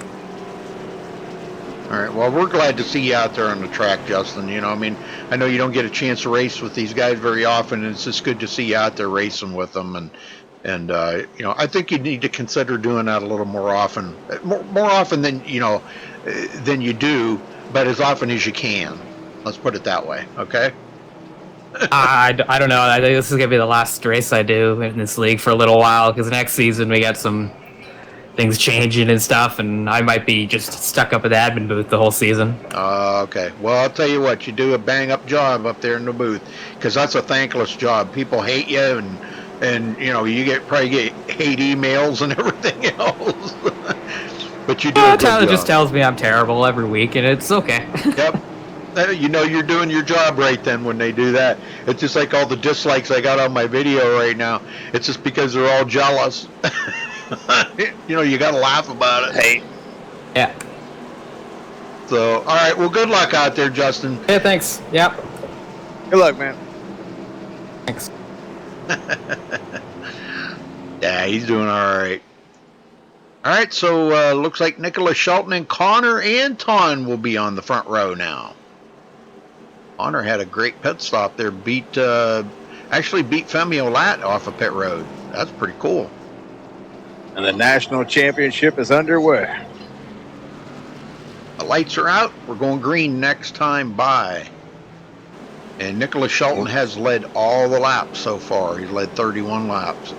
All right. Well, we're glad to see you out there on the track, Justin. I mean, I know you don't get a chance to race with these guys very often, and it's just good to see you out there racing with them. And I think you need to consider doing that a little more often, more often than than you do, but as often as you can. Let's put it that way. Okay.
I don't know. I think this is gonna be the last race I do in this league for a little while, because next season we got some things changing and stuff, and I might be just stuck up at the admin booth the whole season.
Okay. Well, I'll tell you what, you do a bang-up job up there in the booth, because that's a thankless job. People hate you, and you probably get hate emails and everything else. But you do a good
Tyler
job.
just tells me I'm terrible every week, and it's okay.
Yep. You're doing your job right then when they do that. It's just like all the dislikes I got on my video right now. It's just because they're all jealous. You got to laugh about it.
Hey.
Yeah.
So, all right. Well, good luck out there, Justin.
Hey, thanks. Yep.
Good luck, man.
Thanks.
Yeah, he's doing all right. All right. So, looks like Nicholas Shelton and Connor Anton will be on the front row now. Connor had a great pit stop there. Actually beat Femi Olat off of pit road. That's pretty cool.
And the national championship is underway.
The lights are out. We're going green next time by. And Nicholas Shelton has led all the laps so far. He's led 31 laps.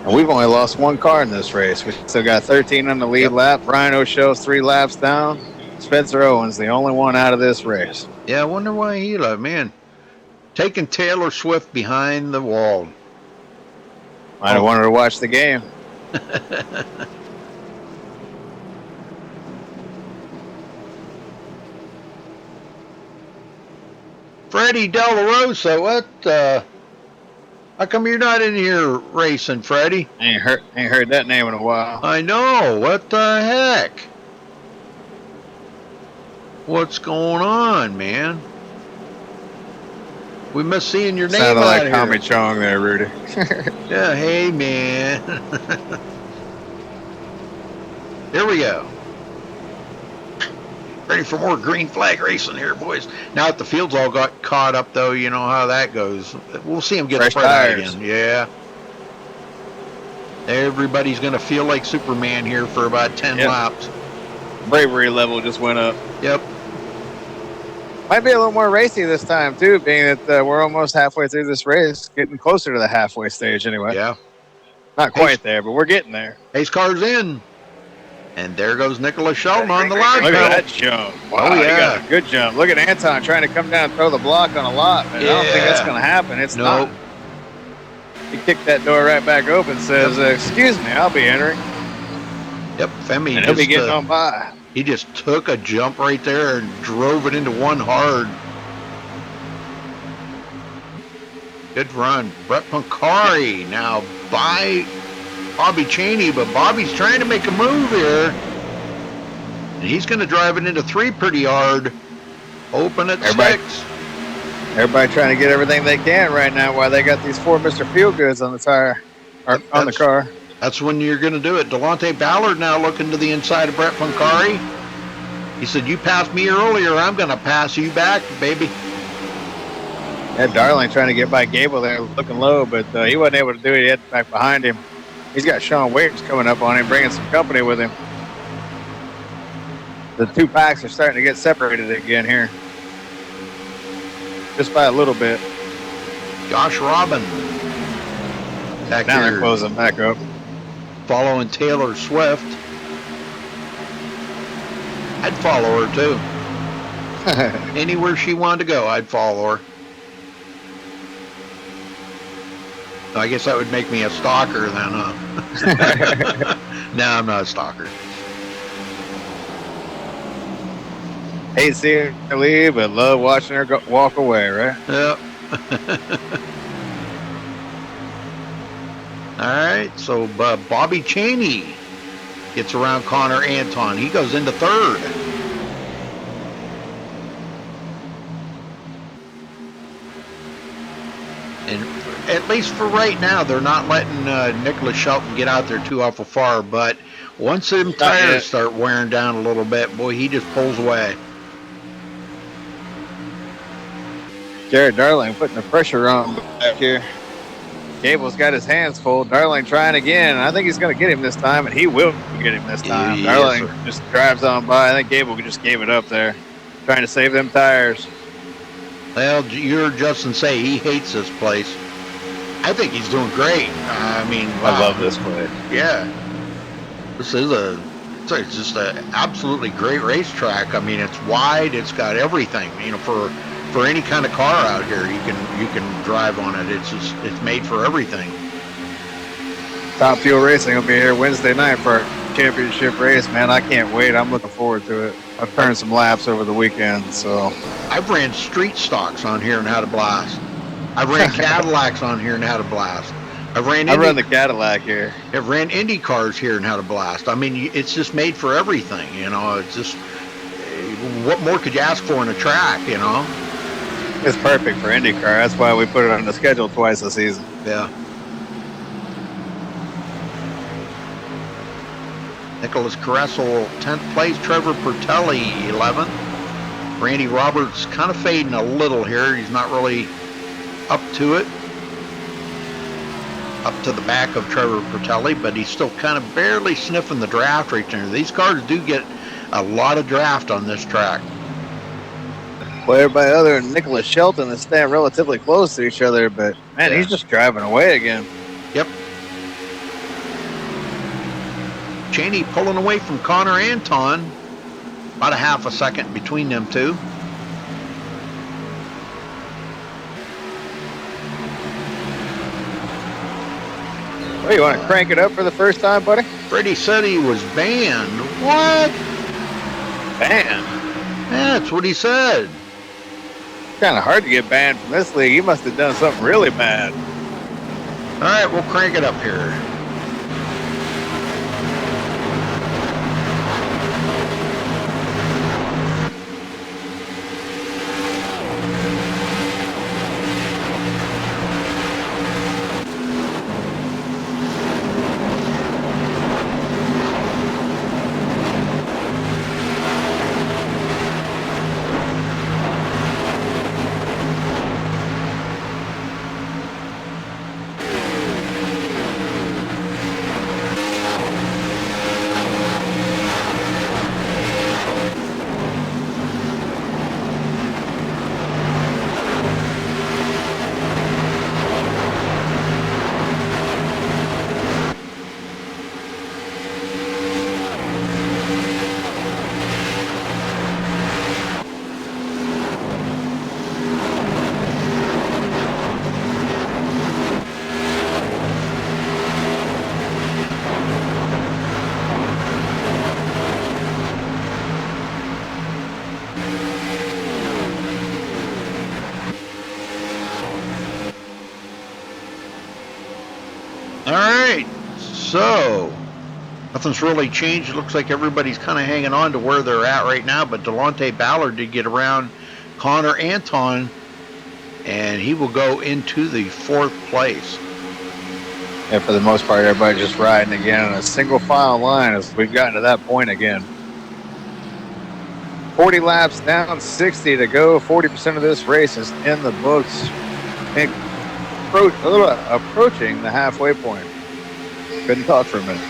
And we've only lost one car in this race. We still got 13 on the lead lap. Ryan O'Shell's 3 laps down. Spencer Owens, the only one out of this race.
Yeah, I wonder why he left. Man, taking Taylor Swift behind the wall.
Might have wanted to watch the game.
Freddie Del Rosa, what? How come you're not in here racing, Freddie?
Ain't heard that name in a while.
I know. What the heck? What's going on, man? We miss seeing your name
Sounded
out
like
here.
Tommy Chong there, Rudy.
Yeah, hey, man. Here we go. Ready for more green flag racing here, boys. Now that the fields all got caught up, though, you know how that goes. We'll see him get
Fresh
spread out
tires.
again. Yeah. Everybody's going to feel like Superman here for about 10 laps.
Bravery level just went up.
Yep.
Might be a little more racy this time, too, being that we're almost halfway through this race, getting closer to the halfway stage anyway.
Yeah.
Not quite there, but we're getting there.
Pace car's in. And there goes Nicholas Shelton on the line.
Look at that jump. Wow, he got a good jump. Look at Anton trying to come down and throw the block on a lot, man. I don't think that's going to happen. It's not. He kicked that door right back open, says, excuse me, I'll be entering.
Yep, Femi.
And he'll be getting on by.
He just took a jump right there and drove it into one hard. Good run. Brett Pancari now by Bobby Cheney, but Bobby's trying to make a move here. And he's going to drive it into 3 pretty hard. Open at 6.
Everybody trying to get everything they can right now while they got these 4 Mr. Feelgoods on the tire, or on the car.
That's when you're going to do it. Delonte Ballard now looking to the inside of Brett Pancari. He said, you passed me earlier, I'm going to pass you back, baby.
Yeah, Darling trying to get by Gable there, looking low, but he wasn't able to do it yet back behind him. He's got Sean Williams coming up on him, bringing some company with him. The 2 packs are starting to get separated again here. Just by a little bit.
Josh Robin.
Now they're closing back up.
Following Taylor Swift. I'd follow her too. Anywhere she wanted to go, I'd follow her. I guess that would make me a stalker then, huh? No, I'm not a stalker.
Hate seeing her leave, but love watching her walk away, right?
Yep. All right, so Bobby Cheney gets around Connor Anton. He goes into 3rd. And at least for right now, they're not letting Nicholas Shelton get out there too awful far. But once them tires start wearing down a little bit, boy, he just pulls away.
Jared Darling putting the pressure on back here. Gable's got his hands full. Darling trying again. I think he's going to get him this time, and he will get him this time.
Yes,
Darling just drives on by. I think Gable just gave it up there, trying to save them tires.
Well, you heard Justin say he hates this place. I think he's doing great. I mean, wow.
I love this place.
Yeah. This is it's just an absolutely great racetrack. I mean, it's wide. It's got everything. You know, for any kind of car out here, you can drive on it. It's made for everything.
Top Fuel Racing will be here Wednesday night for our championship race, man. I can't wait. I'm looking forward to it. I've turned some laps over the weekend, so.
I've ran street stocks on here and had a blast. I've ran Cadillacs on here and had a blast. I run
the Cadillac here.
I've ran Indy cars here and had a blast. I mean, it's just made for everything, you know. It's just, what more could you ask for in a track, you know?
It's perfect for IndyCar. That's why we put it on the schedule twice a season.
Yeah. Nicholas Caressel, 10th place. Trevor Pertelli, 11th. Randy Roberts kind of fading a little here. He's not really up to it. Up to the back of Trevor Pertelli, but he's still kind of barely sniffing the draft right there. These cars do get a lot of draft on this track.
Well, everybody other than Nicholas Shelton is staying relatively close to each other, but, man, he's just driving away again.
Yep. Cheney pulling away from Connor Anton. About a half a second between them two.
Well, you want to crank it up for the first time, buddy?
Freddie said he was banned. What?
Banned?
Yeah, that's what he said.
Kind of hard to get banned from this league. He must have done something really bad.
All right, we'll crank it up here. Nothing's really changed. It looks like everybody's kind of hanging on to where they're at right now, but Delonte Ballard did get around Connor Anton, and he will go into the 4th place.
Yeah, for the most part, everybody just riding again on a single file line as we've gotten to that point again. 40 laps down, 60 to go. 40% of this race is in the books. And a little approaching the halfway point. Couldn't talk for a minute.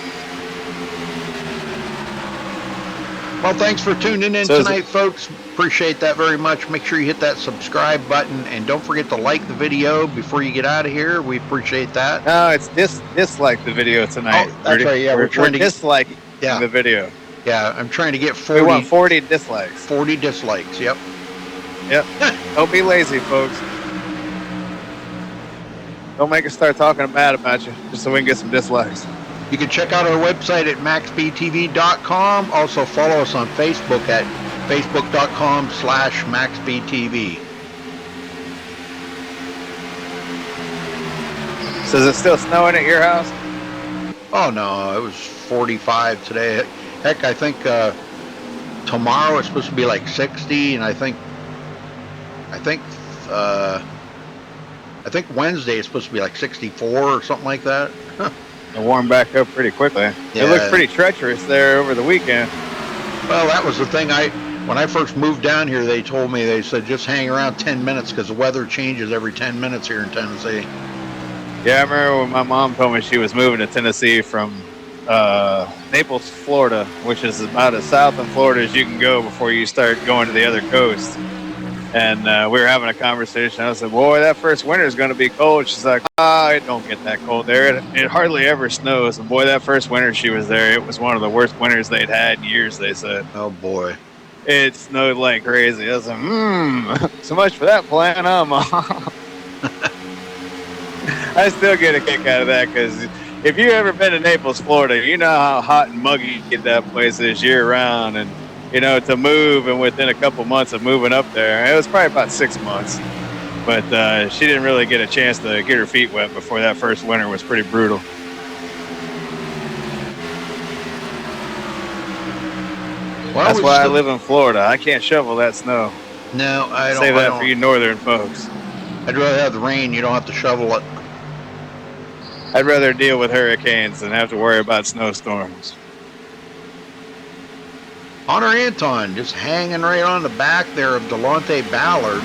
Well, thanks for tuning in tonight, folks. Appreciate that very much. Make sure you hit that subscribe button, and don't forget to like the video before you get out of here. We appreciate that.
No, it's dislike the video tonight.
Oh, that's right. Yeah,
we're
trying to
dislike the video.
Yeah, I'm trying to get 40.
We want 40 dislikes.
40 dislikes. Yep.
Yep. Don't be lazy, folks. Don't make us start talking bad about you just so we can get some dislikes.
You can check out our website at MaxSpeedTV.com. Also follow us on Facebook at Facebook.com/MaxSpeedTV.
So is it still snowing at your house?
Oh no, it was 45 today. Heck, I think tomorrow it's supposed to be like 60, and I think Wednesday is supposed to be like 64 or something like that.
It warmed back up pretty quickly.
Yeah.
It looked pretty treacherous there over the weekend.
Well, that was the thing. When I first moved down here, they said just hang around 10 minutes because the weather changes every 10 minutes here in Tennessee.
Yeah, I remember when my mom told me she was moving to Tennessee from Naples, Florida, which is about as south in Florida as you can go before you start going to the other coast. And we were having a conversation. I said, boy, that first winter is going to be cold. She's like, it don't get that cold there. It hardly ever snows. And boy, that first winter she was there, it was one of the worst winters they'd had in years, they said.
Oh, boy.
It snowed like crazy. I was like, so much for that plan, huh, Mom? I still get a kick out of that because if you've ever been to Naples, Florida, you know how hot and muggy that place is year-round. And you know, to move, and within a couple months of moving up there, it was probably about 6 months. But she didn't really get a chance to get her feet wet before that first winter was pretty brutal.
Well,
that's why I live in Florida. I can't shovel that snow.
No, I don't.
Save that for you northern folks.
I'd rather have the rain. You don't have to shovel it.
I'd rather deal with hurricanes than have to worry about snowstorms.
Connor Anton just hanging right on the back there of Delonte Ballard.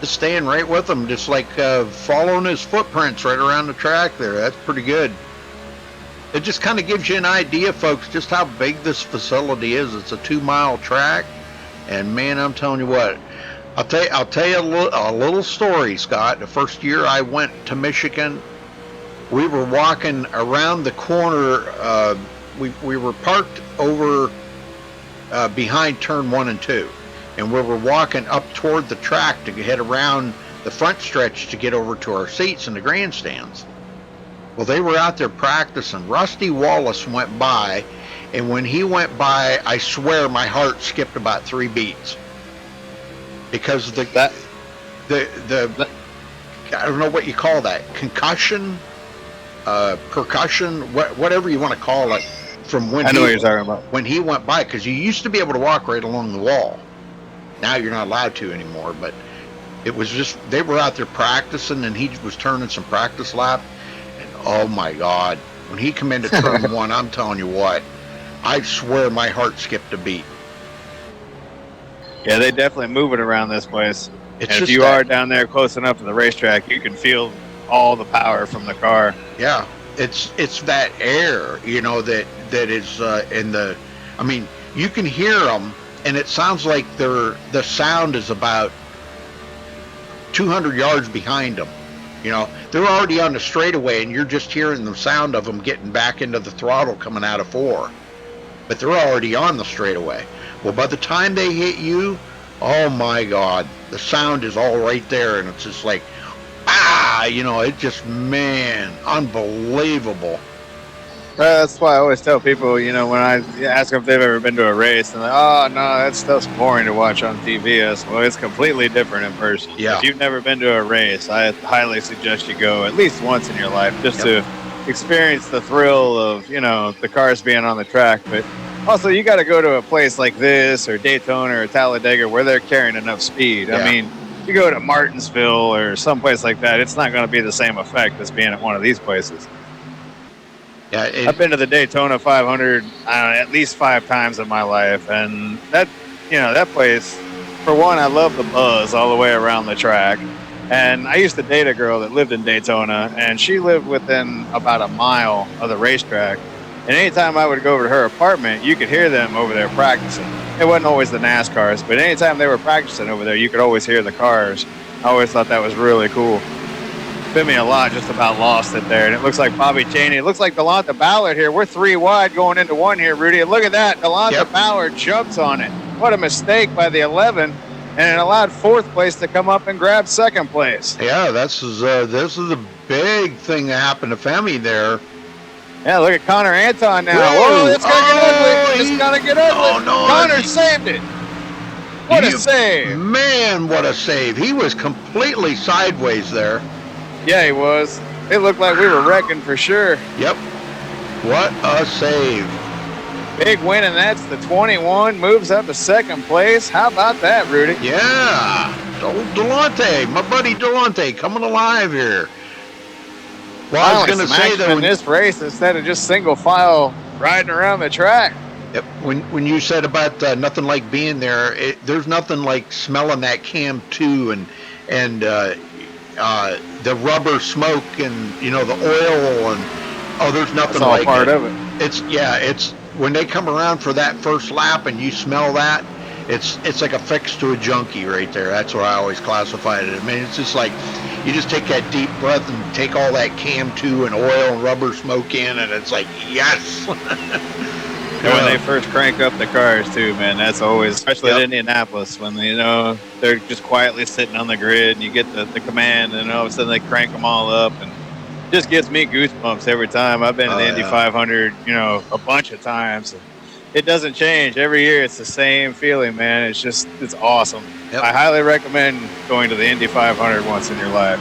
Just staying right with him, just like following his footprints right around the track there. That's pretty good. It just kind of gives you an idea, folks, just how big this facility is. It's a 2-mile track, and man, I'm telling you what. I'll tell you a little story, Scott. The first year I went to Michigan, we were walking around the corner. We were parked over behind turn 1 and 2, and we were walking up toward the track to head around the front stretch to get over to our seats in the grandstands. Well, they were out there practicing. Rusty Wallace went by, and when he went by, I swear my heart skipped about 3 beats. Because I don't know what you call that, concussion, percussion, whatever you want to call it, from when
I know what you're talking about.
When he went by, because you used to be able to walk right along the wall. Now you're not allowed to anymore, but it was just, they were out there practicing, and he was turning some practice lap, and oh my God, when he come into turn 1, I'm telling you what, I swear my heart skipped a beat.
Yeah, they definitely move it around this place.
It's
and if you are down there close enough to the racetrack, you can feel all the power from the car.
Yeah, it's that air, you know, that is in the. I mean, you can hear them, and it sounds like the sound is about 200 yards behind them. You know, they're already on the straightaway, and you're just hearing the sound of them getting back into the throttle coming out of 4. But they're already on the straightaway. Well, by the time they hit you, oh my God, the sound is all right there, and it's just like, you know, it just, man, unbelievable.
That's why I always tell people, you know, when I ask them if they've ever been to a race, and they're like, oh, no, that stuff's boring to watch on TV. Well, it's completely different in person.
Yeah.
If you've never been to a race, I highly suggest you go at least once in your life just to experience the thrill of, you know, the cars being on the track. But also, you got to go to a place like this or Daytona or Talladega where they're carrying enough speed.
Yeah.
I mean, you go to Martinsville or someplace like that, it's not going to be the same effect as being at one of these places.
Yeah,
I've been to the Daytona 500 at least 5 times in my life, and that, you know, that place, for one, I love the buzz all the way around the track. And I used to date a girl that lived in Daytona, and she lived within about a mile of the racetrack. And anytime I would go over to her apartment, you could hear them over there practicing. It wasn't always the NASCARs, but anytime they were practicing over there, you could always hear the cars. I always thought that was really cool. Been me a lot, just about lost it there. And it looks like Bobby Cheney. It looks like Delonta Ballard here. We're 3 wide going into 1 here, Rudy. And look at that. Delonta Ballard jumps on it. What a mistake by the 11. And it allowed 4th place to come up and grab 2nd place.
Yeah, this is a big thing that happened to Femi there.
Yeah, look at Connor Anton now.
Whoa,
it's going to get ugly. It's going to get ugly.
Oh, no,
Connor saved it. What a save.
Man, what a save. He was completely sideways there.
Yeah, he was. It looked like we were wrecking for sure.
Yep. What a save.
Big win, and that's the 21. Moves up to 2nd place. How about that, Rudy?
Yeah. Old Delonte, my buddy Delonte, coming alive here. Well, I was going to say that
in this race, instead of just single file riding around the track.
Yep. When you said about nothing like being there, there's nothing like smelling that Cam 2 and the rubber smoke and, you know, the oil and there's nothing like it. That's all part of it. It's when they come around for that first lap and you smell that, it's like a fix to a junkie right there. That's what I always classified it. I mean, it's just like you just take that deep breath and take all that Cam 2 and oil and rubber smoke in, and it's like, yes.
And when they first crank up the cars too, man, that's always, especially at Indianapolis, when they're just quietly sitting on the grid and you get the command, and all of a sudden they crank them all up, and it just gives me goosebumps every time. I've been in the Indy 500, a bunch of times. And it doesn't change every year. It's the same feeling, man. It's awesome. Yep. I highly recommend going to the Indy 500 once in your life.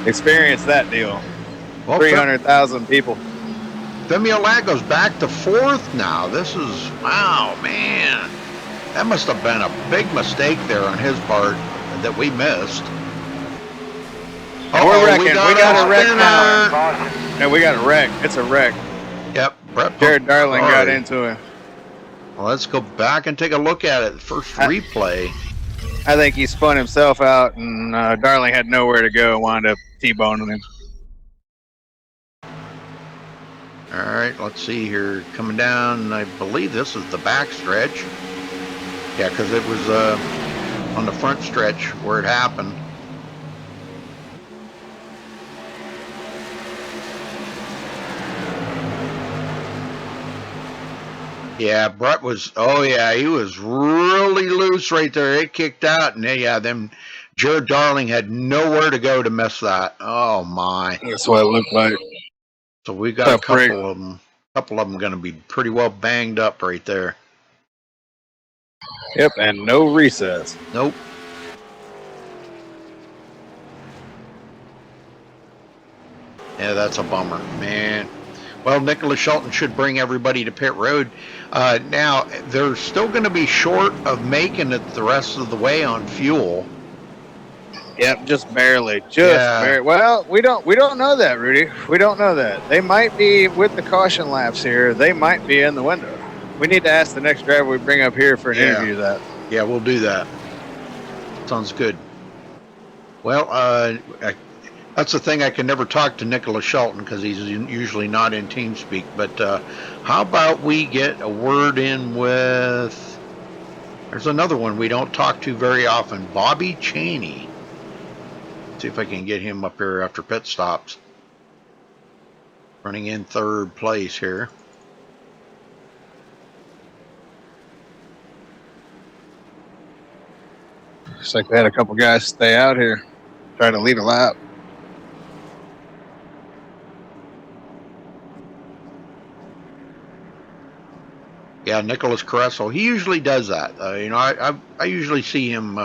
Experience that deal. Well, 300,000 people.
Femi Olago's back to 4th now. This is, wow, man. That must have been a big mistake there on his part that we missed.
We're wrecking. We got a wreck now. Yeah, we got a wreck. It's a wreck.
Yep.
Jared Darling got into it.
Well, let's go back and take a look at it. First replay.
I think he spun himself out, and Darling had nowhere to go and wound up T-boning him.
All right, let's see here. Coming down, I believe this is the back stretch. Yeah, because it was on the front stretch where it happened. Yeah, Brett was, he was really loose right there. It kicked out, and then Jared Darling had nowhere to go to miss that. Oh, my.
That's what it looked like.
So we got a couple of them. A couple of them going to be pretty well banged up right there.
Yep, and no recess.
Nope. Yeah, that's a bummer, man. Well, Nicholas Shelton should bring everybody to pit road. Now, they're still going to be short of making it the rest of the way on fuel.
Yep, just barely. Barely. Well, we don't know that, Rudy. We don't know that. They might be, with the caution laps here, they might be in the window. We need to ask the next driver we bring up here for an interview that.
Yeah, we'll do that. Sounds good. Well, that's the thing. I can never talk to Nicholas Shelton because he's usually not in TeamSpeak. But how about we get a word in with, there's another one we don't talk to very often, Bobby Cheney. See if I can get him up here after pit stops. Running in 3rd place here.
Looks like they had a couple guys stay out here, trying to lead a lap.
Yeah, Nicholas Caressel. He usually does that. I usually see him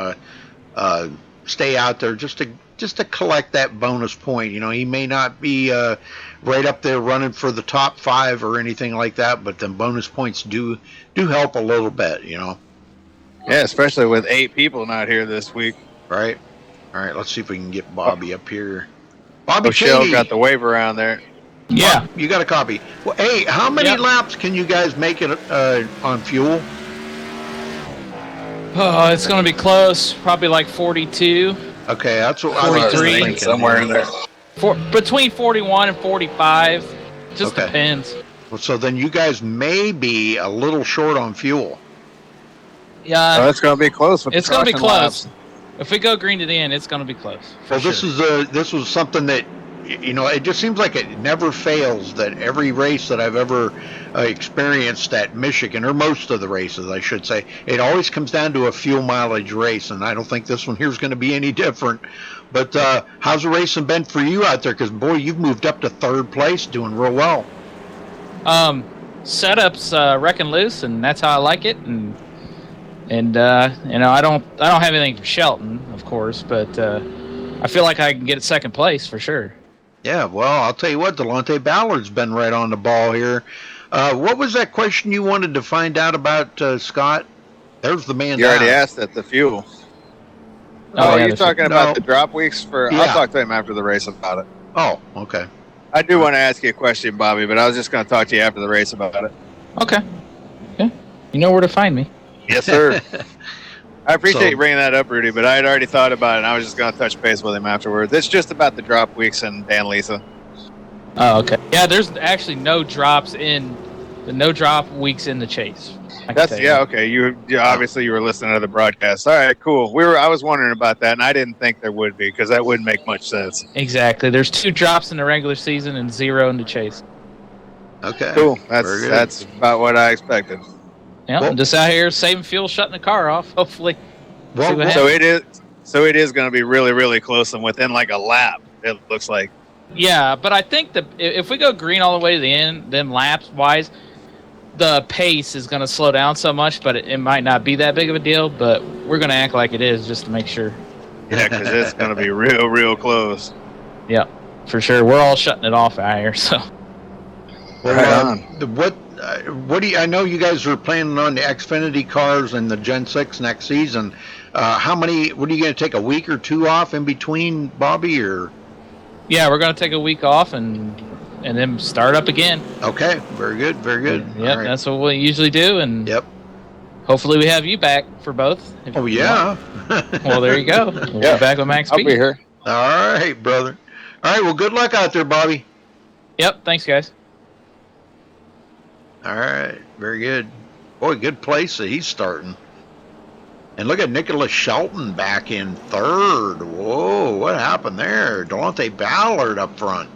stay out there just to collect that bonus point. He may not be right up there running for the top 5 or anything like that, but then bonus points do help a little bit.
Yeah, especially with 8 people not here this week.
Right. All right. Let's see if we can get Bobby up here. Bobby
Michelle
Katie.
got the waiver around there.
Yeah.
You got a copy. Well, hey, how many laps can you guys make it on fuel?
Oh, it's going to be close. Probably like 42.
Okay, that's what
43.
I was thinking.
Somewhere in there.
Between 41 and 45. Just depends.
Well, so then you guys may be a little short on fuel.
Yeah.
It's going to be close.
It's going to be close. Laps. If we go green to the end, it's going to be close.
Well, this was something that, it just seems like it never fails that every race that I've ever experienced at Michigan, or most of the races, I should say, it always comes down to a fuel mileage race, and I don't think this one here is going to be any different. But how's the racing been for you out there? Because, boy, you've moved up to 3rd place, doing real well.
Setups wrecking loose, and that's how I like it. And I don't have anything for Shelton, of course, but I feel like I can get 2nd place for sure.
Yeah, well, I'll tell you what, Delonte Ballard's been right on the ball here. What was that question you wanted to find out about, Scott? There's the man.
You already asked at the fuel. You're talking about the drop weeks for. Yeah. I'll talk to him after the race about it.
Oh, okay.
I do want to ask you a question, Bobby, but I was just going to talk to you after the race about it.
Okay. Yeah. You know where to find me.
Yes, sir. I appreciate you bringing that up, Rudy, but I had already thought about it, and I was just going to touch base with him afterwards. It's just about the drop weeks and Dan Lisa.
Oh, okay. Yeah, there's actually no drops in the no drop weeks in the chase.
Okay. You obviously you were listening to the broadcast. All right, cool. I was wondering about that, and I didn't think there would be because that wouldn't make much sense.
Exactly. There's 2 drops in the regular season and 0 in the chase.
Okay.
Cool. That's about what I expected.
Yeah, I'm just out here saving fuel, shutting the car off. Hopefully.
So it is going to be really, really close and within like a lap. It looks like.
Yeah, but I think that if we go green all the way to the end, then laps wise, the pace is going to slow down so much, but it might not be that big of a deal. But we're going to act like it is just to make sure.
Yeah, because it's going to be real, real close.
Yeah, for sure. We're all shutting it off out here. So.
Well, what do you? I know you guys are planning on the Xfinity cars and the Gen 6 next season. How many? What are you going to take a week or 2 off in between, Bobby? Or
yeah, we're going to take a week off and then start up again.
Okay, very good, very good.
Yeah, right. That's what we usually do, and hopefully we have you back for both.
Oh yeah.
Well, there you go. We'll be back with Max Speed.
I'll be here.
All right, brother. All right. Well, good luck out there, Bobby.
Yep. Thanks, guys.
All right, very good. Boy, good place that he's starting. And look at Nicholas Shelton back in 3rd. Whoa, what happened there? Delonte Ballard up front.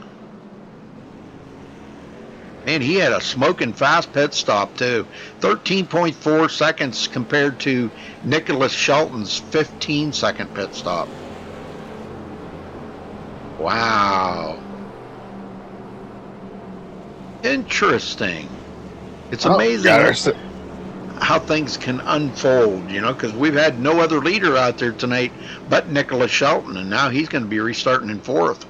Man, he had a smoking fast pit stop, too. 13.4 seconds compared to Nicholas Shelton's 15-second pit stop. Wow. Interesting. It's amazing how things can unfold, because we've had no other leader out there tonight but Nicholas Shelton, and now he's going to be restarting in 4th.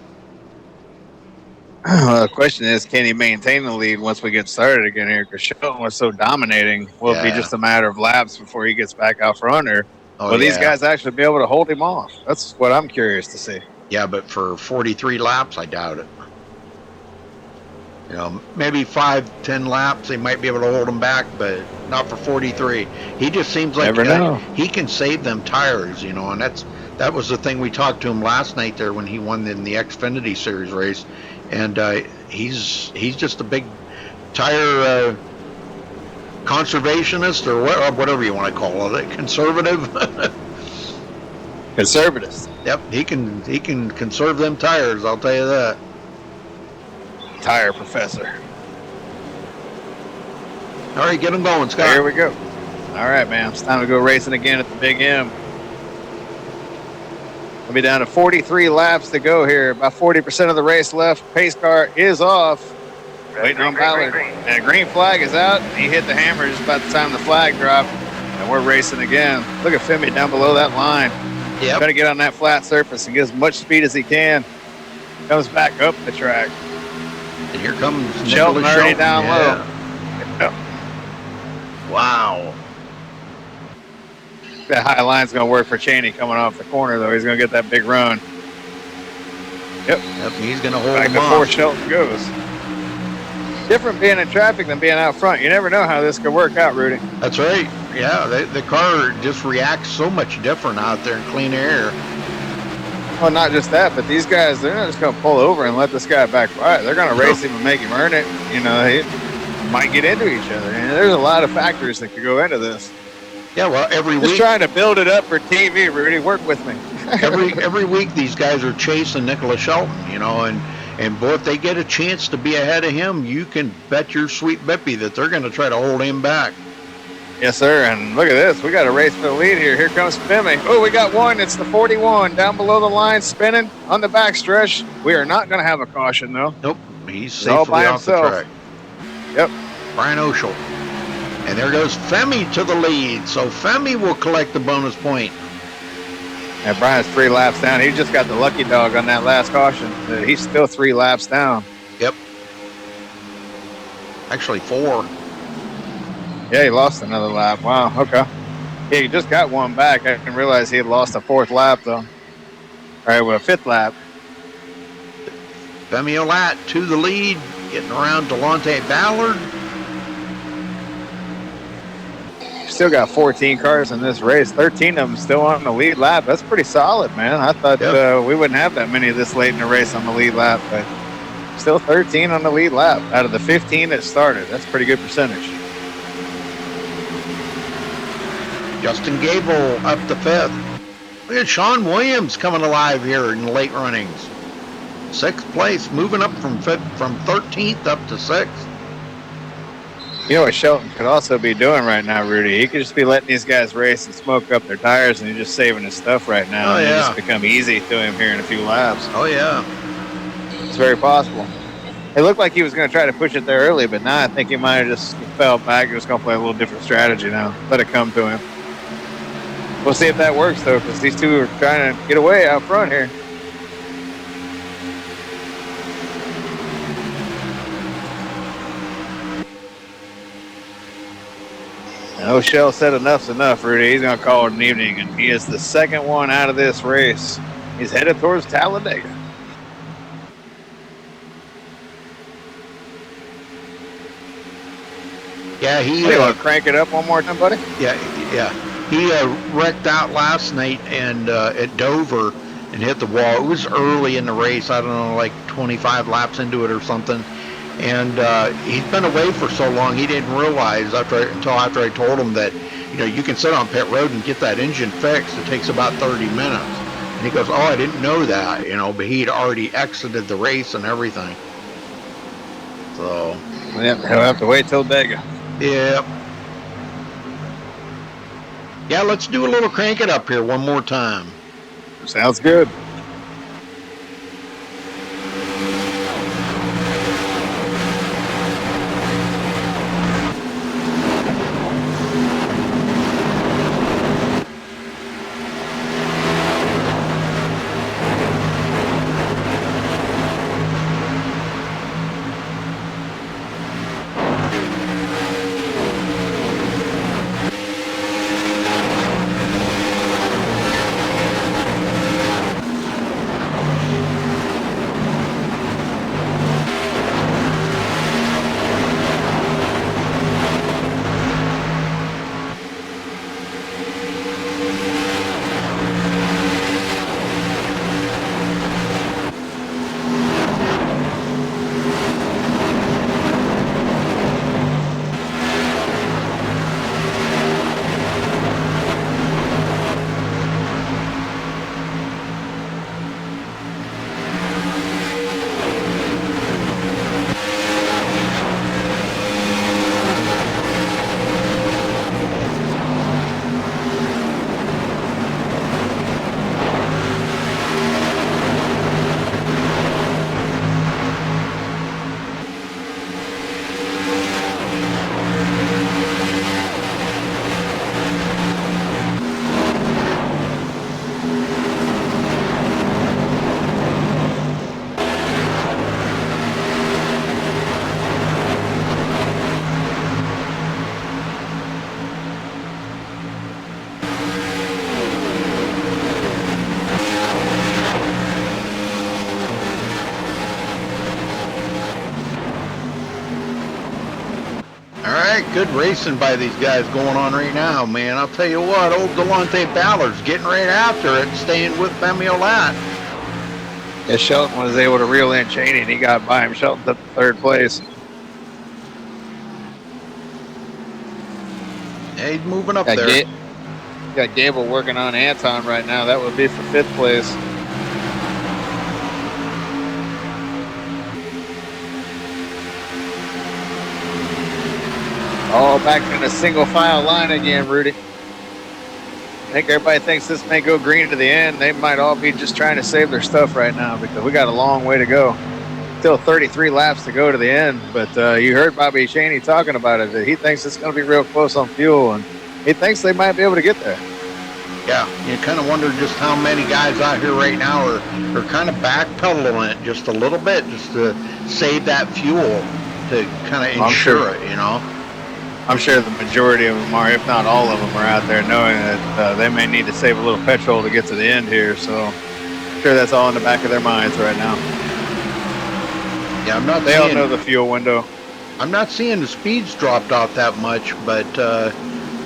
The question is, can he maintain the lead once we get started again here? Because Shelton was so dominating. Will it be just a matter of laps before he gets back out front, or will these guys actually be able to hold him off? That's what I'm curious to see.
Yeah, but for 43 laps, I doubt it. Maybe 5-10 laps, they might be able to hold him back, but not for 43. He just seems like he can save them tires, and that was the thing we talked to him last night there when he won in the Xfinity Series race. And he's just a big tire conservationist, or whatever you want to call it, conservative.
Conservatist.
Yep, he can conserve them tires. I'll tell you that.
Tire professor.
All right, get him going, Scott.
Here we go. All right, man. It's time to go racing again at the Big M. We'll be down to 43 laps to go here. About 40% of the race left. Pace car is off. Waiting on Ballard. And green flag is out. He hit the hammer just about the time the flag dropped. And we're racing again. Look at Femi down below that line.
Yep.
Trying to get on that flat surface and get as much speed as he can. Comes back up the track.
And here comes
Shelton
Nicholas
already
Shelton.
down low.
Wow.
That high line's going to work for Cheney coming off the corner, though. He's going to get that big run. Yep.
He's going to hold
Back
him
before
off.
Shelton goes. Different being in traffic than being out front. You never know how this could work out, Rudy.
That's right. Yeah, the car just reacts so much different out there in clean air.
Well, not just that, but these guys, they're not just going to pull over and let this guy back by. They're going to race him and make him earn it. You know, they might get into each other. And there's a lot of factors that could go into this.
Yeah, well, every
Just
week,
trying to build it up for TV, Rudy. Work with me.
every week, these guys are chasing Nicholas Shelton, you know, and boy, if they get a chance to be ahead of him, you can bet your sweet Bippy that they're going to try to hold him back.
Yes, sir. And look at this. We got a race for the lead here. Here comes Femi. Oh, we got one. It's the 41 down below the line, spinning on the backstretch. We are not going to have a caution, though.
Nope, he's
all
safely
by
off the
himself.
track.
Yep.
Brian Oshel. And there goes Femi to the lead. So Femi will collect the bonus point.
And Brian's 3 laps down. He just got the lucky dog on that last caution. He's still 3 laps down.
Yep. Actually 4.
Yeah, he lost another lap. Wow, okay. Yeah, he just got one back. I didn't realize he had lost a 4th lap, though. All right, well, 5th lap.
Femi Olat to the lead, getting around Delonte Ballard.
Still got 14 cars in this race. 13 of them still on the lead lap. That's pretty solid, man. I thought we wouldn't have that many this late in the race on the lead lap, but still 13 on the lead lap out of the 15 that started. That's a pretty good percentage.
Justin Gable up to 5th. Look at Sean Williams coming alive here in the late runnings. 6th place, moving up from 13th up to 6th.
You know what Shelton could also be doing right now, Rudy? He could just be letting these guys race and smoke up their tires, and he's just saving his stuff right now.
Oh,
and
yeah.
It'll just become easy to him here in a few laps.
Oh, yeah.
It's very possible. It looked like he was going to try to push it there early, but now I think he might have just fell back. He's going to play a little different strategy now. Let it come to him. We'll see if that works, though, because these two are trying to get away out front here. And O'Shell said enough's enough, Rudy. He's going to call it an evening, and he is the 2nd one out of this race. He's headed towards Talladega.
Yeah, he
You want to crank it up one more time, buddy?
yeah. He wrecked out last night and at Dover and hit the wall. It was early in the race. I don't know, like 25 laps into it or something. And he'd been away for so long, he didn't realize until after I told him that, you know, you can sit on pit road and get that engine fixed. It takes about 30 minutes. And he goes, oh, I didn't know that, you know, but he'd already exited the race and everything. So.
Yep, he'll have to wait till Dega.
Yep. Yeah, let's do a little crank it up here one more time.
Sounds good.
Good racing by these guys going on right now, man. I'll tell you what, old Delonte Ballard's getting right after it, staying with Femi Olat.
Yeah, Shelton was able to reel in Cheney, and he got by him. Shelton took third place.
Yeah, he's moving up there.
Got Gable working on Anton right now. That would be for 5th place. All back in a single file line again, Rudy. I think everybody thinks this may go green to the end. They might all be just trying to save their stuff right now because we got a long way to go. Still 33 laps to go to the end, but you heard Bobby Cheney talking about it. That he thinks it's going to be real close on fuel, and he thinks they might be able to get there.
Yeah, you kind of wonder just how many guys out here right now are kind of backpedaling it just a little bit just to save that fuel to kind of ensure it, you know.
I'm sure the majority of them are, if not all of them, are out there knowing that they may need to save a little petrol to get to the end here. So I'm sure that's all in the back of their minds right now.
Yeah,
They all know the fuel window.
I'm not seeing the speeds dropped off that much, but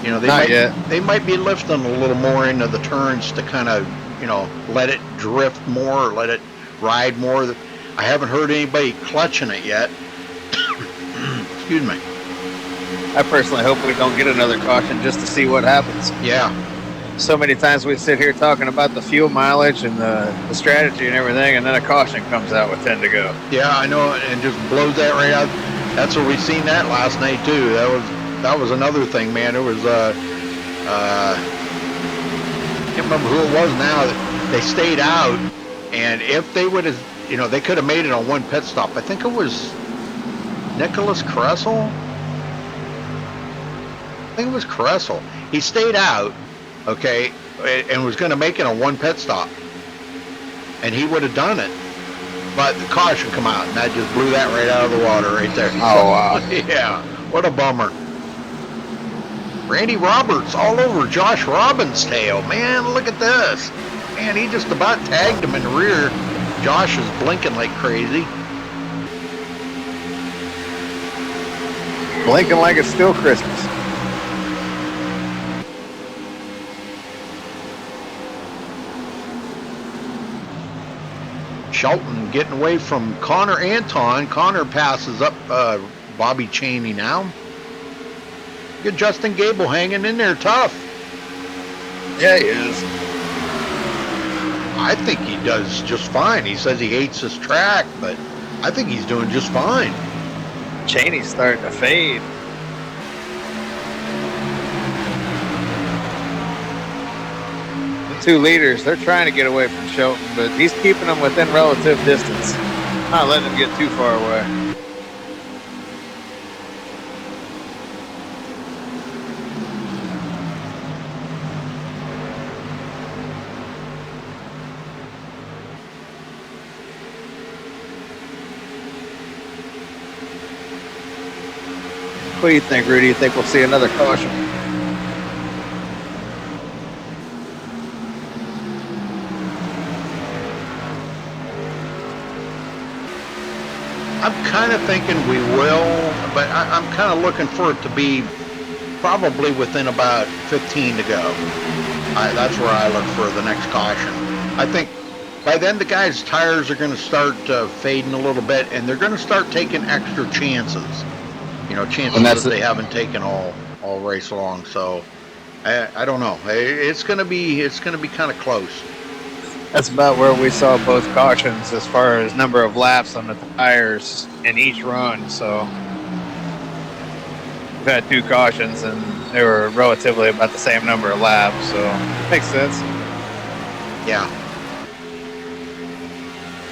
you know, they might be lifting a little more into the turns to kind of, you know, let it drift more, or let it ride more. I haven't heard anybody clutching it yet. Excuse me.
I personally hope we don't get another caution just to see what happens.
Yeah.
So many times we sit here talking about the fuel mileage and the strategy and everything, and then a caution comes out with 10 to go.
Yeah, I know, and just blows that right out. That's what we seen that last night too. That was another thing, man. It was I can't remember who it was now. They stayed out, and if they would have, you know, they could have made it on one pit stop. I think it was Nicholas Kressel. I think it was Kressel. He stayed out, okay, and was going to make it on one pit stop, and he would have done it, but the caution come out, and that just blew that right out of the water right there.
Oh, wow.
Yeah, what a bummer. Randy Roberts all over Josh Robbins' tail. Man, look at this. Man, he just about tagged him in the rear. Josh is blinking like crazy.
Blinking like it's still Christmas.
Shelton getting away from Connor Anton. Connor passes up Bobby Cheney now. Get Justin Gable hanging in there tough.
Yeah, he is.
I think he does just fine. He says he hates this track, but I think he's doing just fine.
Cheney's starting to fade. The 2 leaders, they're trying to get away from Shelton, but he's keeping them within relative distance. Not letting them get too far away. What do you think, Rudy? You think we'll see another caution?
I'm kind of thinking we will, but I'm kind of looking for it to be probably within about 15 to go. That's where I look for the next caution. I think by then the guys' tires are going to start fading a little bit, and they're going to start taking extra chances. You know, chances that they haven't taken all race long. So I don't know. It's going to be kind of close.
That's about where we saw both cautions as far as number of laps on the tires in each run. So we've had 2 cautions, and they were relatively about the same number of laps. So makes sense.
Yeah.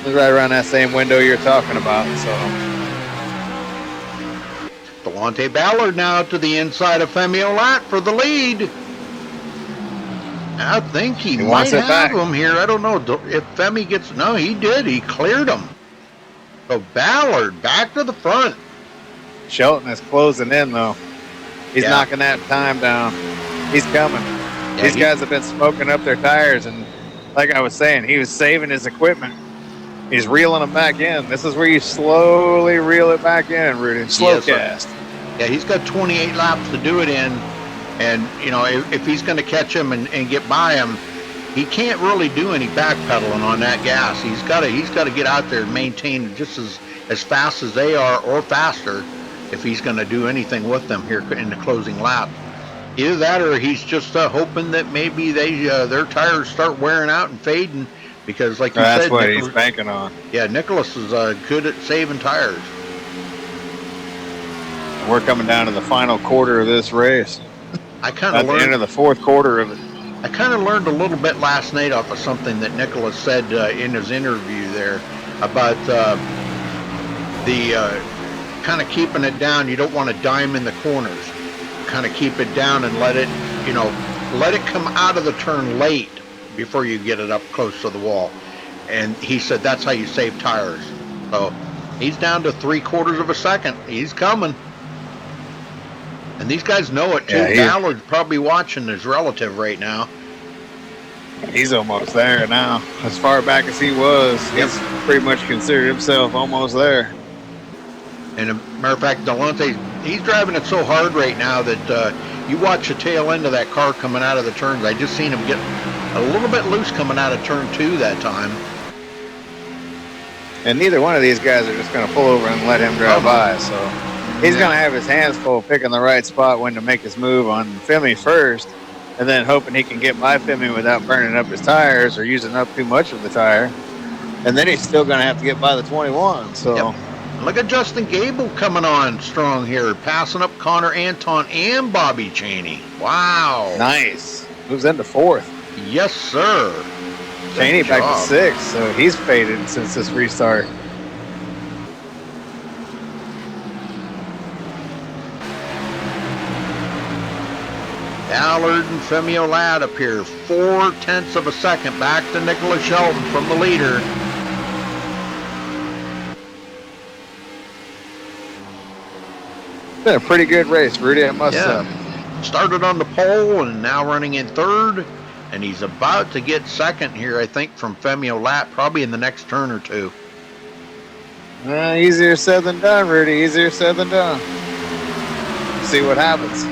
It's right around that same window you're talking about. So.
Delonte Ballard now to the inside of Femi Olat for the lead. I think he might have him here. I don't know if Femi gets... No, he did. He cleared him. So Ballard back to the front.
Shelton is closing in, though. He's knocking that time down. He's coming. Yeah, These guys have been smoking up their tires, and like I was saying, he was saving his equipment. He's reeling them back in. This is where you slowly reel it back in, Rudy. Slow cast.
Yeah, he's got 28 laps to do it in, and you know if he's going to catch him and get by him, he can't really do any backpedaling on that gas. He's got to get out there and maintain just as fast as they are or faster if he's going to do anything with them here in the closing lap. Either that or he's just hoping that maybe their tires start wearing out and fading, because like you said,
that's what he's banking on.
Yeah, Nicholas is good at saving tires.
We're coming down to the final quarter of this race.
I kind
at
of
the end of the fourth quarter of it.
I kind of learned a little bit last night off of something that Nicholas said in his interview there about the kind of keeping it down. You don't want to dime in the corners. Kind of keep it down and let it come out of the turn late before you get it up close to the wall. And he said that's how you save tires. So he's down to 3/4 of a second. He's coming. And these guys know it too.
Yeah,
Ballard's probably watching his relative right now.
He's almost there now. As far back as he was, he's pretty much considered himself almost there.
And a matter of fact, Delonte, he's driving it so hard right now that you watch the tail end of that car coming out of the turns. I just seen him get a little bit loose coming out of turn 2 that time.
And neither one of these guys are just going to pull over and let him drive by. So he's going to have his hands full picking the right spot when to make his move on Femi first, and then hoping he can get by Femi without burning up his tires or using up too much of the tire. And then he's still going to have to get by the 21. So.
Yep. Look at Justin Gable coming on strong here, passing up Connor Anton and Bobby Cheney. Wow.
Nice. Moves into 4th.
Yes, sir.
Cheney back to 6th, so he's faded since this restart.
Ballard and Femi Olad up here, 0.4 of a second back to Nicholas Shelton from the leader.
Been a pretty good race, Rudy, I must say.
Started on the pole and now running in 3rd, and he's about to get 2nd here, I think, from Femi Olad, probably in the next turn or 2.
Easier said than done, Rudy. Easier said than done. See what happens.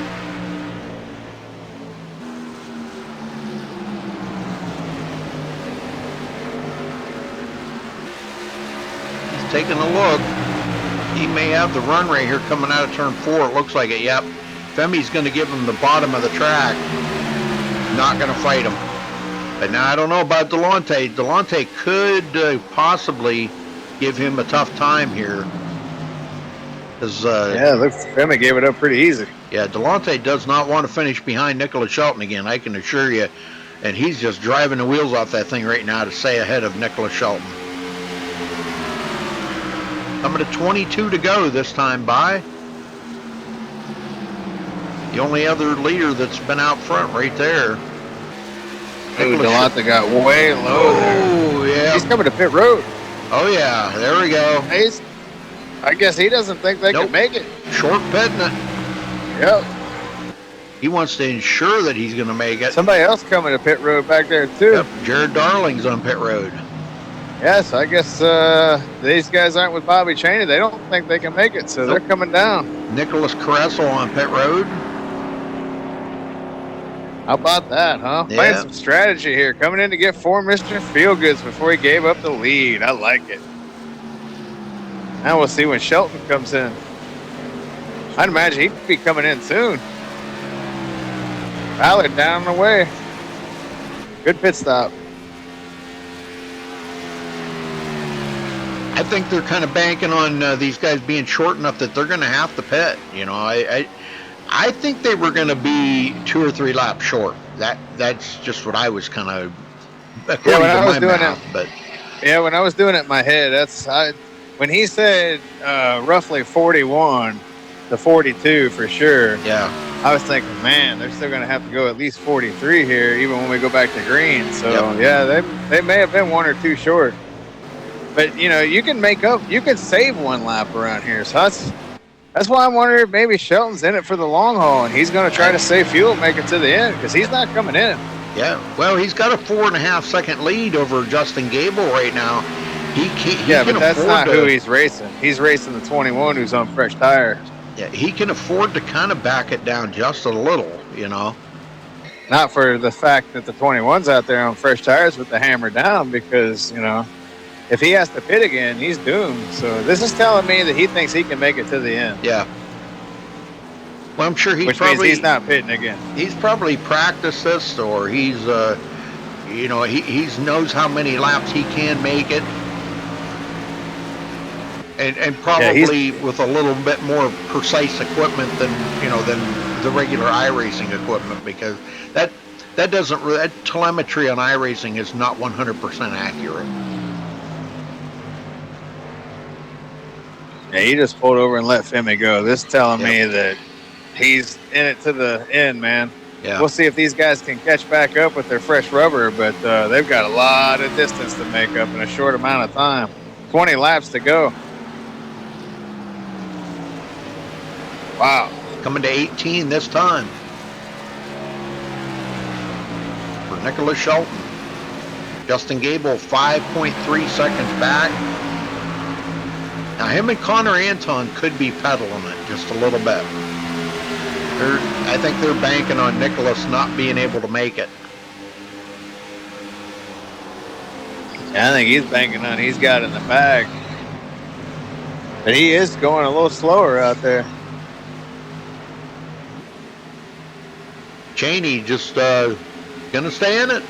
He's taking a look. He may have the run right here coming out of turn 4. It looks like it. Yep. Femi's going to give him the bottom of the track. Not going to fight him. But now I don't know about Delonte. Delonte could possibly give him a tough time here.
Yeah, look, Femi gave it up pretty easy.
Yeah, Delonte does not want to finish behind Nicholas Shelton again, I can assure you. And he's just driving the wheels off that thing right now to stay ahead of Nicholas Shelton. Coming to 22 to go this time by. The only other leader that's been out front right there.
Ooh, Delonte got way low there.
Oh, yeah.
He's coming to pit road.
Oh, yeah. There we go.
I guess he doesn't think they can make it.
Short pitting it.
Yep.
He wants to ensure that he's going to make it.
Somebody else coming to pit road back there, too.
Yep. Jared Darling's on pit road.
Yes, I guess these guys aren't with Bobby Cheney. They don't think they can make it, so they're coming down.
Nicholas Caressel on pit road.
How about that, huh?
Yeah.
Playing some strategy here. Coming in to get 4 Mr. Feelgoods before he gave up the lead. I like it. Now we'll see when Shelton comes in. I'd imagine he'd be coming in soon. Ballard down the way. Good pit stop.
I think they're kind of banking on these guys being short enough that they're going to have to pit. You know, I think they were going to be 2 or 3 laps short. That's just what I was kind of according
when
to
I was
my
doing
math.
it,
But
yeah, when I was doing it in my head, when he said roughly 41 to 42 for sure.
Yeah,
I was thinking, man, they're still going to have to go at least 43 here, even when we go back to green. So yeah, they may have been 1 or 2 short. But, you know, you can save 1 lap around here. So that's why I'm wondering if maybe Shelton's in it for the long haul, and he's going to try to save fuel and make it to the end because he's not coming in.
yeah. Well, he's got a 4.5 second lead over Justin Gable right now. He
but that's not who he's racing. He's racing the 21 who's on fresh tires.
Yeah, he can afford to kind of back it down just a little, you know.
Not for the fact that the 21's out there on fresh tires with the hammer down, because, you know, if he has to pit again, he's doomed. So this is telling me that he thinks he can make it to the end.
Yeah. Well, I'm sure
Which means he's not pitting again.
He's probably practiced this, or he's, you know, he knows how many laps he can make it. And probably with a little bit more precise equipment than, you know, than the regular iRacing equipment, because that telemetry on iRacing is not 100% accurate.
Yeah, he just pulled over and let Femi go. This is telling me that he's in it to the end, man.
Yeah.
We'll see if these guys can catch back up with their fresh rubber, but they've got a lot of distance to make up in a short amount of time. 20 laps to go. Wow.
Coming to 18 this time for Nicholas Shelton. Justin Gable 5.3 seconds back. Now him and Connor Anton could be pedaling it just a little bit. I think they're banking on Nicholas not being able to make it.
Yeah, I think he's banking on he's got it in the bag. But he is going a little slower out there.
Cheney just gonna stay in it.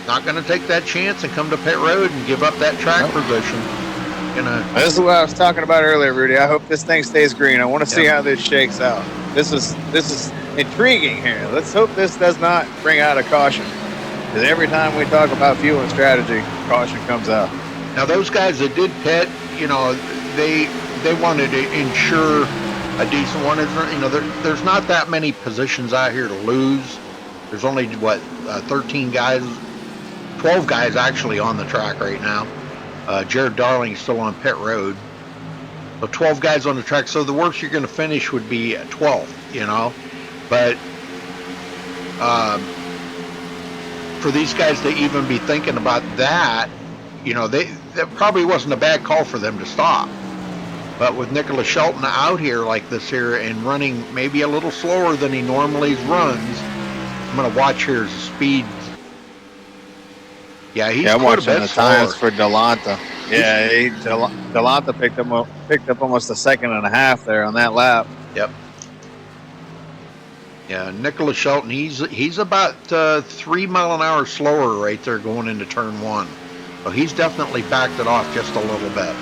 Not gonna take that chance and come to pit road and give up that track position.
This is what I was talking about earlier, Rudy. I hope this thing stays green. I want to see how this shakes out. This is intriguing here. Let's hope this does not bring out a caution. Because every time we talk about fuel and strategy, caution comes out.
Now those guys that did pit, you know, they wanted to ensure a decent one. You know, there's not that many positions out here to lose. There's only 13 guys, 12 guys actually on the track right now. Jared Darling is still on pit road. So 12 guys on the track. So the worst you're going to finish would be 12th, you know. But for these guys to even be thinking about that, you know, that probably wasn't a bad call for them to stop. But with Nicholas Shelton out here like this here and running maybe a little slower than he normally runs, I'm going to watch here his speed. Yeah, he's
I'm
quite a
watching
bit
the
slower.
times for Delonta. Yeah, Delonta picked up almost a second and a half there on that lap.
Yep. Yeah, Nicholas Shelton, he's about 3 mile an hour slower right there going into turn one. So he's definitely backed it off just a little bit.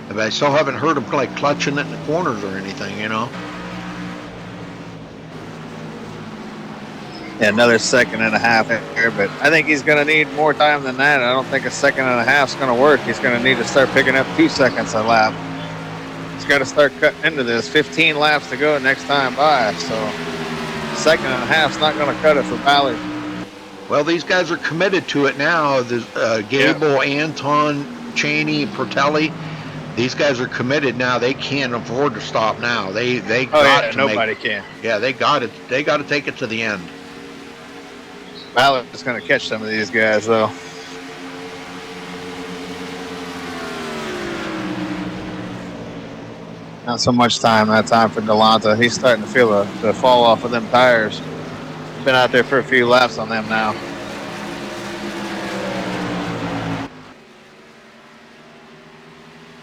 But I still haven't heard him like clutching it in the corners or anything, you know.
Yeah, another second and a half there, but I think he's going to need more time than that. I don't think a second and a half is going to work. He's going to need to start picking up 2 seconds a lap. He's got to start cutting into this. 15 laps to go next time by, so second and a half is not going to cut it for Ballard.
Well, these guys are committed to it now. There's Gable, Anton, Cheney, Pertelli. These guys are committed now. They can't afford to stop now. They got to
nobody can.
Yeah, they got it. They got to take it to the end.
Ballard is going to catch some of these guys, though. Not so much time that time for Delonta. He's starting to feel the fall off of them tires. Been out there for a few laps on them now.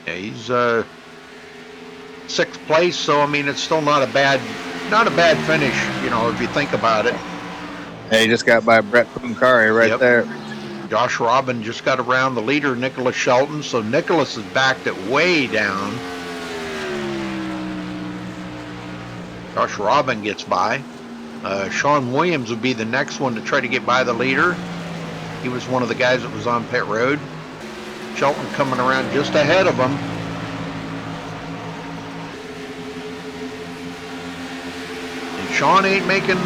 Yeah, he's 6th place, so I mean it's still not a bad finish, you know, if you think about it.
Yeah, he just got by Brett Puncari right there.
Josh Robin just got around the leader, Nicholas Shelton, so Nicholas has backed it way down. Josh Robin gets by. Sean Williams would be the next one to try to get by the leader. He was one of the guys that was on pit road. Shelton coming around just ahead of him. And Sean ain't making,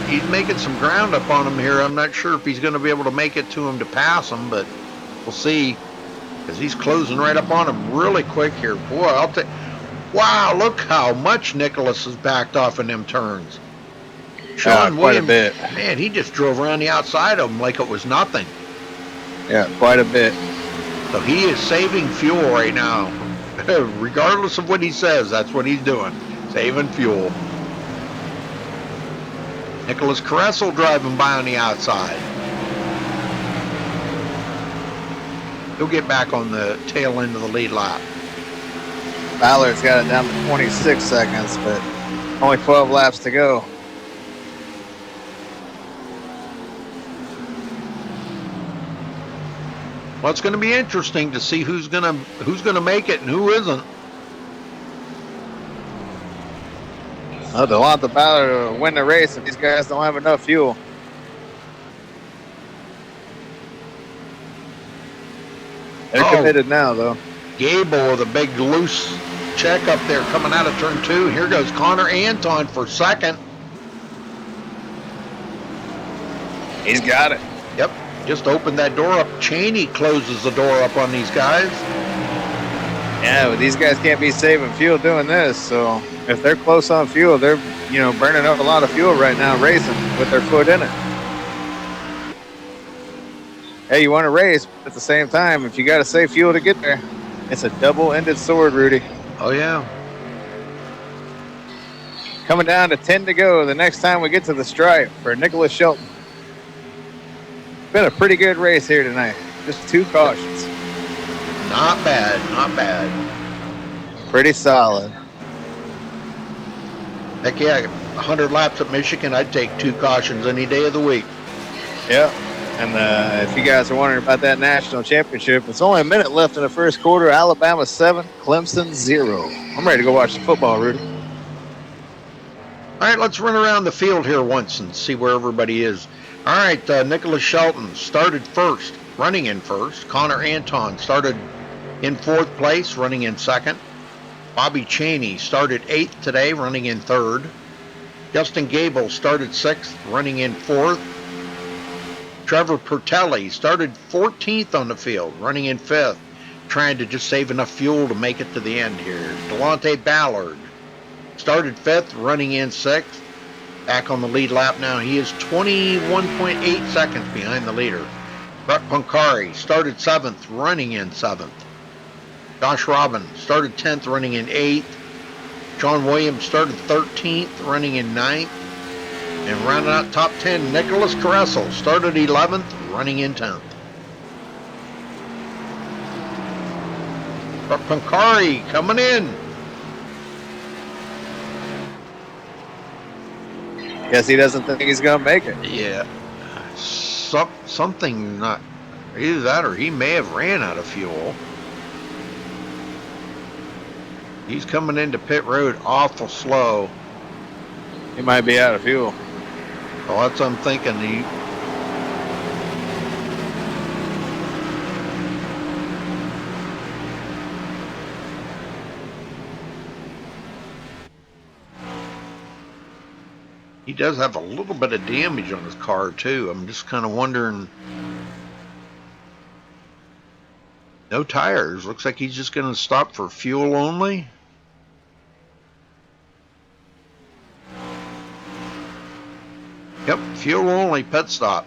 he's making some ground up on him here. I'm not sure if he's going to be able to make it to him to pass him, but we'll see. Because he's closing right up on him really quick here. Boy, I'll take... Wow, look how much Nicholas has backed off in them turns. Sean
quite
Williams,
a bit.
Man, he just drove around the outside of him like it was nothing.
Yeah, quite a bit.
So he is saving fuel right now. Regardless of what he says, that's what he's doing. Saving fuel. Nicholas Caressel driving by on the outside. He'll get back on the tail end of the lead lap.
Ballard's got it down to 26 seconds, but only 12 laps to go.
Well, it's going to be interesting to see who's going to make it and who isn't.
They want the Ballard to win the race if these guys don't have enough fuel. They're committed now, though.
Gable with a big loose check up there coming out of turn 2. Here goes Connor Anton for second.
He's got it.
Yep, just opened that door up. Cheney closes the door up on these guys.
Yeah, but these guys can't be saving fuel doing this, so if they're close on fuel, they're, burning up a lot of fuel right now racing with their foot in it. Hey, you want to race, but at the same time, if you got to save fuel to get there, it's a double-ended sword, Rudy.
Oh, yeah.
Coming down to 10 to go the next time we get to the stripe for Nicholas Shelton. Been a pretty good race here tonight. Just 2 cautions.
Not bad, not bad.
Pretty solid.
Heck yeah, 100 laps at Michigan, I'd take 2 cautions any day of the week.
Yep. And if you guys are wondering about that national championship, it's only a minute left in the first quarter. Alabama 7, Clemson 0. I'm ready to go watch the football, Rudy.
All right, let's run around the field here once and see where everybody is. All right, Nicholas Shelton started first, running in first. Connor Anton started in 4th place, running in 2nd. Bobby Cheney started 8th today, running in 3rd. Justin Gable started 6th, running in 4th. Trevor Pertelli started 14th on the field, running in 5th, trying to just save enough fuel to make it to the end here. Delonte Ballard started 5th, running in 6th. Back on the lead lap now. He is 21.8 seconds behind the leader. Brett Pancari started 7th, running in 7th. Josh Robin started 10th, running in 8th. John Williams started 13th, running in 9th. And rounding out top 10, Nicholas Caressel started 11th, running in 10th. Brett Pancari coming in.
Guess he doesn't think he's going to make it.
Yeah. Something not... Either that or he may have ran out of fuel. He's coming into pit road awful slow.
He might be out of fuel.
Well, that's what I'm thinking. He does have a little bit of damage on his car, too. I'm just kind of wondering. No tires. Looks like he's just going to stop for fuel only. Yep, fuel only pit stop.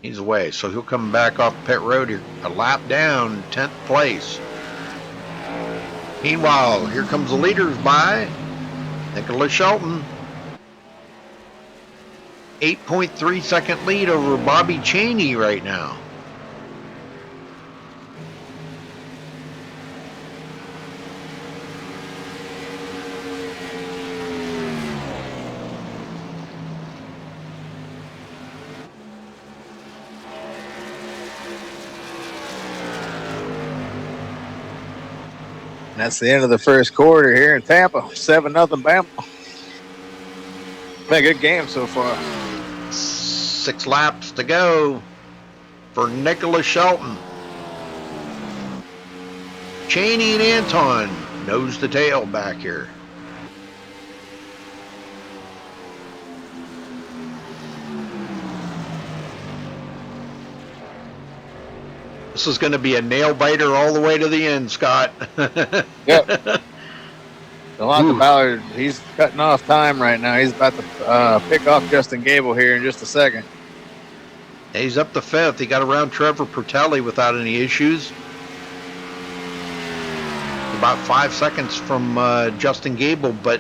He's away, so he'll come back off pit road here. A lap down, 10th place. Meanwhile, here comes the leaders by. Nicholas Shelton. 8.3 second lead over Bobby Cheney right now.
And that's the end of the first quarter here in Tampa. 7-0 Bama. Been a good game so far.
6 laps to go for Nicholas Shelton. Cheney and Anton nose to tail back here. This is going to be a nail biter all the way to the end, Scott.
Yep. Delonte Ballard, he's cutting off time right now. He's about to pick off Justin Gable here in just a second.
He's up to 5th. He got around Trevor Pertelli without any issues. About 5 seconds from Justin Gable, but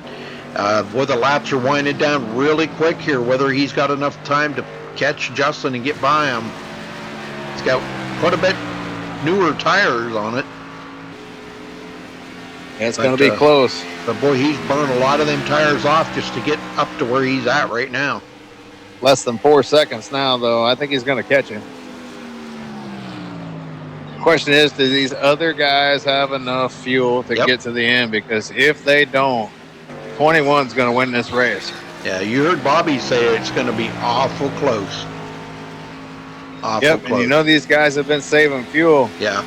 boy, the laps are winding down really quick here. Whether he's got enough time to catch Justin and get by him. He's got quite a bit newer tires on it.
Yeah, it's going to be close.
But boy, he's burned a lot of them tires off just to get up to where he's at right now.
Less than 4 seconds now, though. I think he's going to catch him. Question is, do these other guys have enough fuel to get to the end? Because if they don't, 21's going to win this race.
Yeah, you heard Bobby say it's going to be awful close. Awful close.
And you know these guys have been saving fuel.
Yeah.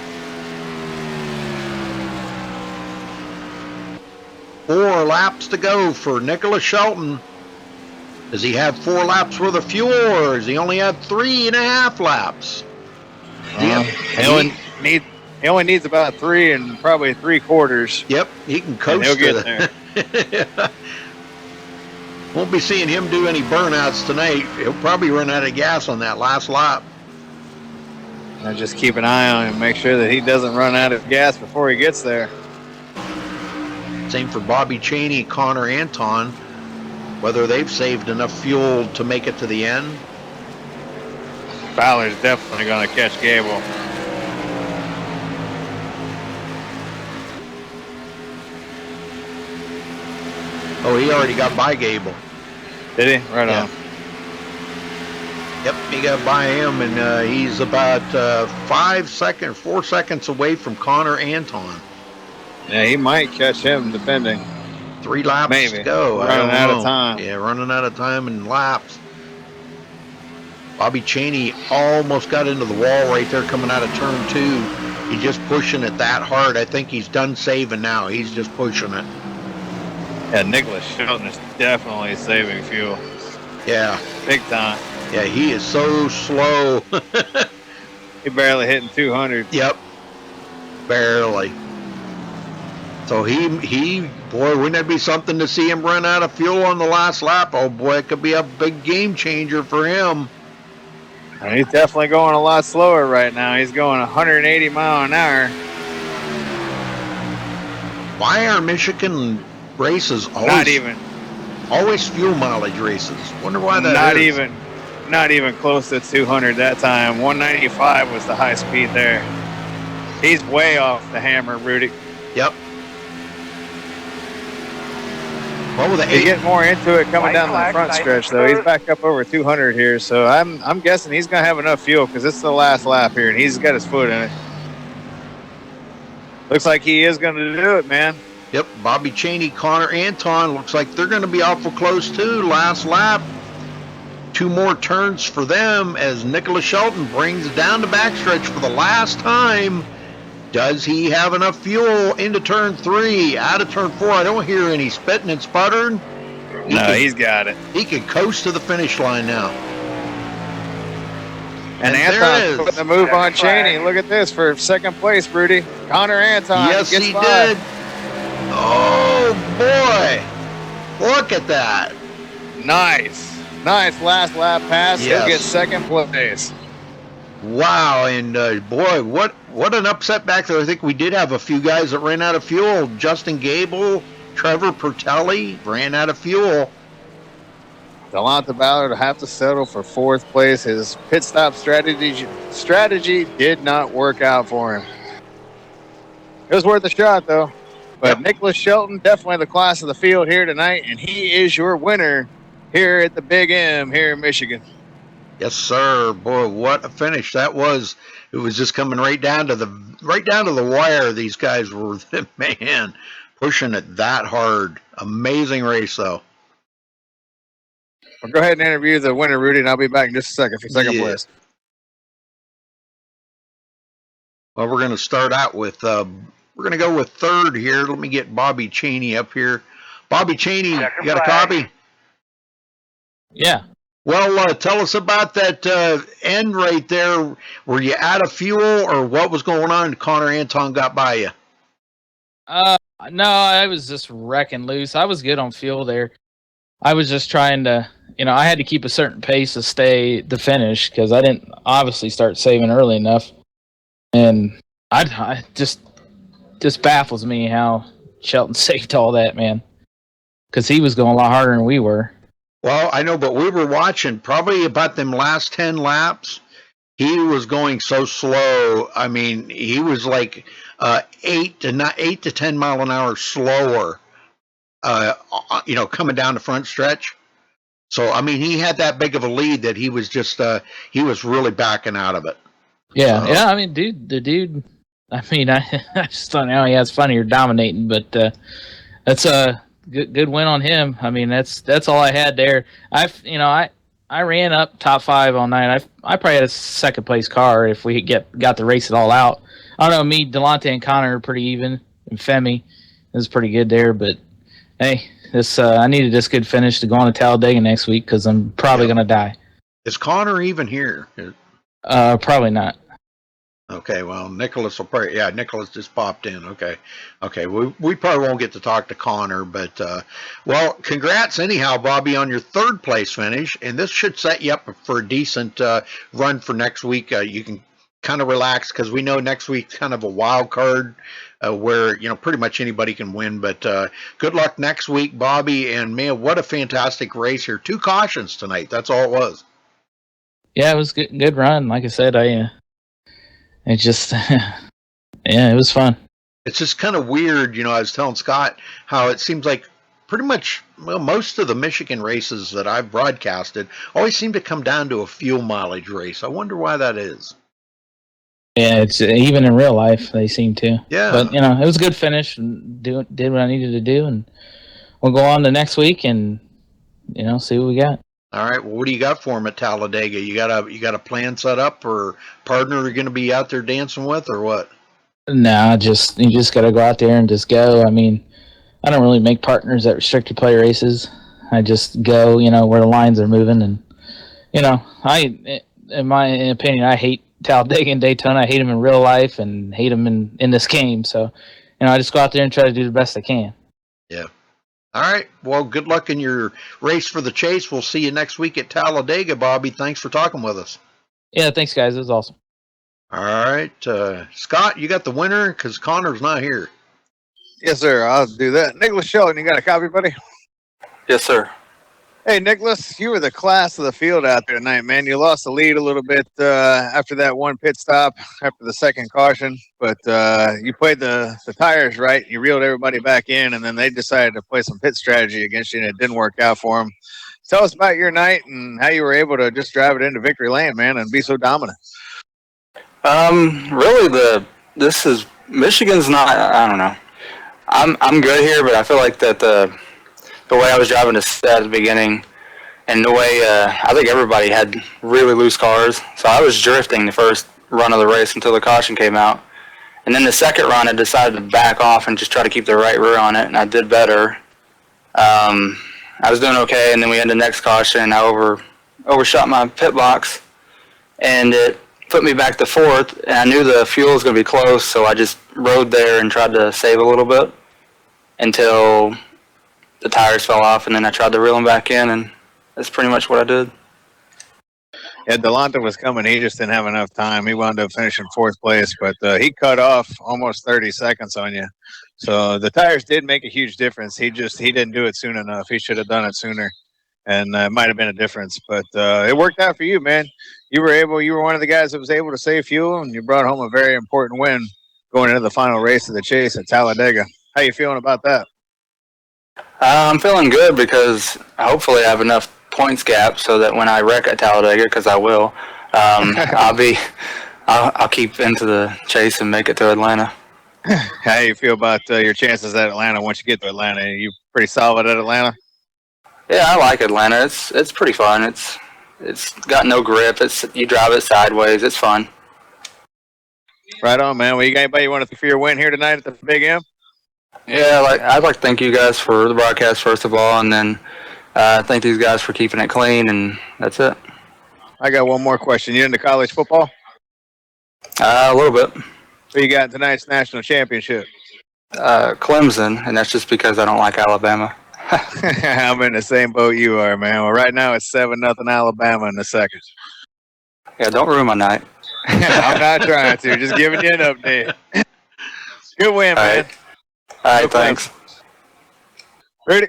4 laps to go for Nicholas Shelton. Does he have 4 laps worth of fuel, or does he only have 3.5 laps?
He only needs about 3 and probably 3/4.
Yep, he can coast.
He'll get there.
Won't be seeing him do any burnouts tonight. He'll probably run out of gas on that last lap.
And just keep an eye on him, make sure that he doesn't run out of gas before he gets there.
Same for Bobby Chaney and Connor Anton. Whether they've saved enough fuel to make it to the end.
Fowler's definitely going to catch Gable.
Oh, he already got by Gable.
Did he? Right on.
Yep, he got by him, and he's about 4 seconds away from Connor Anton.
Yeah, he might catch him, depending.
3 laps to go.
Running out of time.
Yeah, running out of time in laps. Bobby Chaney almost got into the wall right there coming out of turn 2. He's just pushing it that hard. I think he's done saving now. He's just pushing it.
Yeah, Nicholas Shelton is definitely saving fuel.
Yeah.
Big time.
Yeah, he is so slow.
He barely hitting 200.
Yep. Barely. So he, boy, wouldn't that be something to see him run out of fuel on the last lap? Oh boy, it could be a big game changer for him.
And he's definitely going a lot slower right now. He's going 180 mile an hour.
Why are Michigan races always fuel mileage races? Wonder why that is.
Not even close to 200 that time. 195 was the high speed there. He's way off the hammer, Rudy.
Yep. What was the
He's getting more into it coming down the front stretch, though. He's back up over 200 here, so I'm guessing he's going to have enough fuel because it's the last lap here, and he's got his foot in it. Looks like he is going to do it, man.
Yep, Bobby Chaney, Connor Anton, looks like they're going to be awful close, too. Last lap. 2 more turns for them as Nicholas Shelton brings down the backstretch for the last time. Does he have enough fuel into turn 3? Out of turn 4, I don't hear any spitting and sputtering.
He's got it.
He can coast to the finish line now.
And Anton's putting the move on Chaney. Look at this for second place, Rudy. Connor Anton.
Yes, he did. Oh, boy. Look at that.
Nice last lap pass.
Yes.
He'll get second place.
Wow, and boy, what an upset back there. I think we did have a few guys that ran out of fuel. Justin Gable, Trevor Pertelli ran out of fuel.
Delonta Ballard will have to settle for 4th place. His pit stop strategy did not work out for him. It was worth a shot, though. But Nicholas Shelton, definitely the class of the field here tonight, and he is your winner here at the Big M here in Michigan.
Yes, sir. Boy, what a finish that was. It was just coming right down to the wire. These guys were, man, pushing it that hard. Amazing race, though.
Well, go ahead and interview the winner, Rudy, and I'll be back in just a second for second place.
Well, we're going to start out with, we're going to go with third here. Let me get Bobby Chaney up here. Bobby Chaney, you got a copy?
Yeah.
Well, tell us about that end right there. Were you out of fuel, or what was going on? Connor Anton got by you.
No, I was just wrecking loose. I was good on fuel there. I was just trying to, I had to keep a certain pace to stay to finish because I didn't obviously start saving early enough, and I just baffles me how Shelton saved all that, man, because he was going a lot harder than we were.
Well, I know, but we were watching probably about them last 10 laps. He was going so slow. I mean, he was like 8 to 10 mile an hour slower, coming down the front stretch. So, I mean, he had that big of a lead that he was just he was really backing out of it.
Yeah, yeah. I mean, the dude. I mean, I just thought, yeah, it's funny you're dominating, but that's a good win on him. I mean, that's all I had there. I ran up top 5 all night. I probably had a second place car if we got to race it all out. I don't know, me, Delonte, and Connor are pretty even, and Femi is pretty good there. But hey, this I needed this good finish to go on to Talladega next week because I'm probably gonna die.
Is Connor even here?
Probably not.
Okay, well, Nicholas will probably, Nicholas just popped in. Okay, we probably won't get to talk to Connor, but, well, congrats anyhow, Bobby, on your 3rd place finish, and this should set you up for a decent run for next week. You can kind of relax because we know next week's kind of a wild card where, pretty much anybody can win, but good luck next week, Bobby, and man, what a fantastic race here. 2 cautions tonight, that's all it was.
Yeah, it was good run. Like I said, it just, yeah, it was fun.
It's just kind of weird, I was telling Scott how it seems like pretty much, well, most of the Michigan races that I've broadcasted always seem to come down to a fuel mileage race. I wonder why that is.
Yeah, it's even in real life they seem to.
Yeah.
But it was a good finish and did what I needed to do, and we'll go on to next week and see what we got.
All right. Well, what do you got for him at Talladega? You got a plan set up, or partner you're going to be out there dancing with, or what?
No, you just got to go out there and just go. I mean, I don't really make partners at restricted play races. I just go, where the lines are moving, and in my opinion, I hate Talladega and Daytona. I hate them in real life and hate them in this game. So, I just go out there and try to do the best I can.
Yeah. All right. Well, good luck in your race for the chase. We'll see you next week at Talladega, Bobby. Thanks for talking with us.
Yeah, thanks, guys. It was awesome.
All right. Scott, you got the winner because Connor's not here.
Yes, sir. I'll do that. Nicholas Sheldon, you got a copy, buddy?
Yes, sir.
Hey, Nicholas, you were the class of the field out there tonight, man. You lost the lead a little bit after that one pit stop, after the second caution, but you played the tires right. You reeled everybody back in, and then they decided to play some pit strategy against you, and it didn't work out for them. Tell us about your night and how you were able to just drive it into victory lane, man, and be so dominant.
Really, Michigan's not. I don't know. I'm good here, but I feel like that the way I was driving at the beginning, and the way I think everybody had really loose cars, so I was drifting the first run of the race until the caution came out, and then the second run I decided to back off and just try to keep the right rear on it, and I did better. I was doing okay, and then we had the next caution. I overshot my pit box, and it put me back to 4th, and I knew the fuel was going to be close, so I just rode there and tried to save a little bit until the tires fell off, and then I tried to reel them back in, and that's pretty much what I did.
Yeah, Delonte was coming. He just didn't have enough time. He wound up finishing 4th place, but he cut off almost 30 seconds on you. So the tires did make a huge difference. He didn't do it soon enough. He should have done it sooner, and it might have been a difference. But it worked out for you, man. You were one of the guys that was able to save fuel, and you brought home a very important win going into the final race of the chase at Talladega. How you feeling about that?
I'm feeling good because hopefully I have enough points gap so that when I wreck at Talladega, because I will, I'll keep into the chase and make it to Atlanta.
How you feel about your chances at Atlanta once you get to Atlanta? Are you pretty solid at Atlanta?
Yeah, I like Atlanta. It's pretty fun. It's got no grip. You drive it sideways. It's fun.
Right on, man. Well, you got anybody you want to thank for your win here tonight at the Big M?
Yeah, I'd like to thank you guys for the broadcast first of all, and then thank these guys for keeping it clean, and that's it.
I got one more question. You into college football?
A little bit.
Who you got in tonight's national championship?
Clemson, and that's just because I don't like Alabama.
I'm in the same boat you are, man. Well, right now it's 7-0 Alabama in the second.
Yeah, don't ruin my night.
I'm not trying to. Just giving you an update. Good win,
All
man.
right. All right,
No problem.
thanks.
Ready?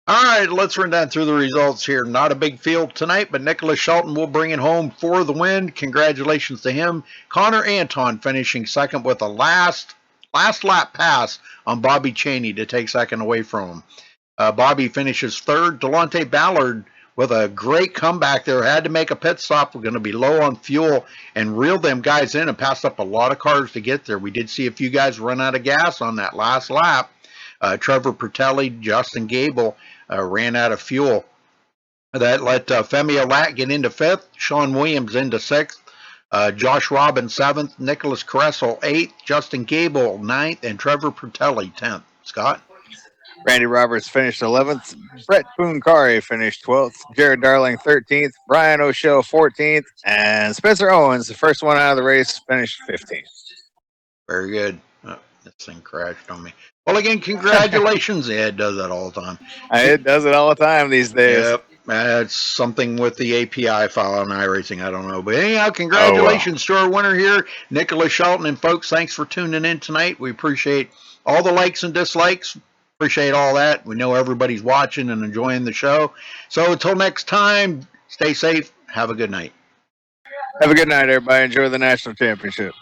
All right, let's run down through the results here. Not a big field tonight, but Nicholas Shelton will bring it home for the win. Congratulations to him. Connor Anton finishing second with a last lap pass on Bobby Cheney to take second away from him. Bobby finishes third. Delonte Ballard with a great comeback there. Had to make a pit stop. We're going to be low on fuel and reeled them guys in and passed up a lot of cars to get there. We did see a few guys run out of gas on that last lap. Trevor Pertelli, Justin Gable ran out of fuel. That let Femi Olat get into fifth, Sean Williams into sixth, Josh Robbins seventh, Nicholas Cressel eighth, Justin Gable ninth, and Trevor Pertelli 10th. Scott?
Randy Roberts finished 11th. Brett Poonkari finished 12th. Jared Darling 13th. Brian O'Shell 14th. And Spencer Owens, the first one out of the race, finished 15th.
Very good. Oh, this thing crashed on me. Well, again, congratulations. Yeah, it does that all the time.
It does it all the time these days.
Yep. It's something with the API file on iRacing. I don't know. But anyhow, congratulations to our winner here, Nicholas Shelton. And folks, thanks for tuning in tonight. We appreciate all the likes and dislikes. Appreciate all that. We know everybody's watching and enjoying the show. So until next time, stay safe. Have a good night.
Have a good night, everybody. Enjoy the national championship.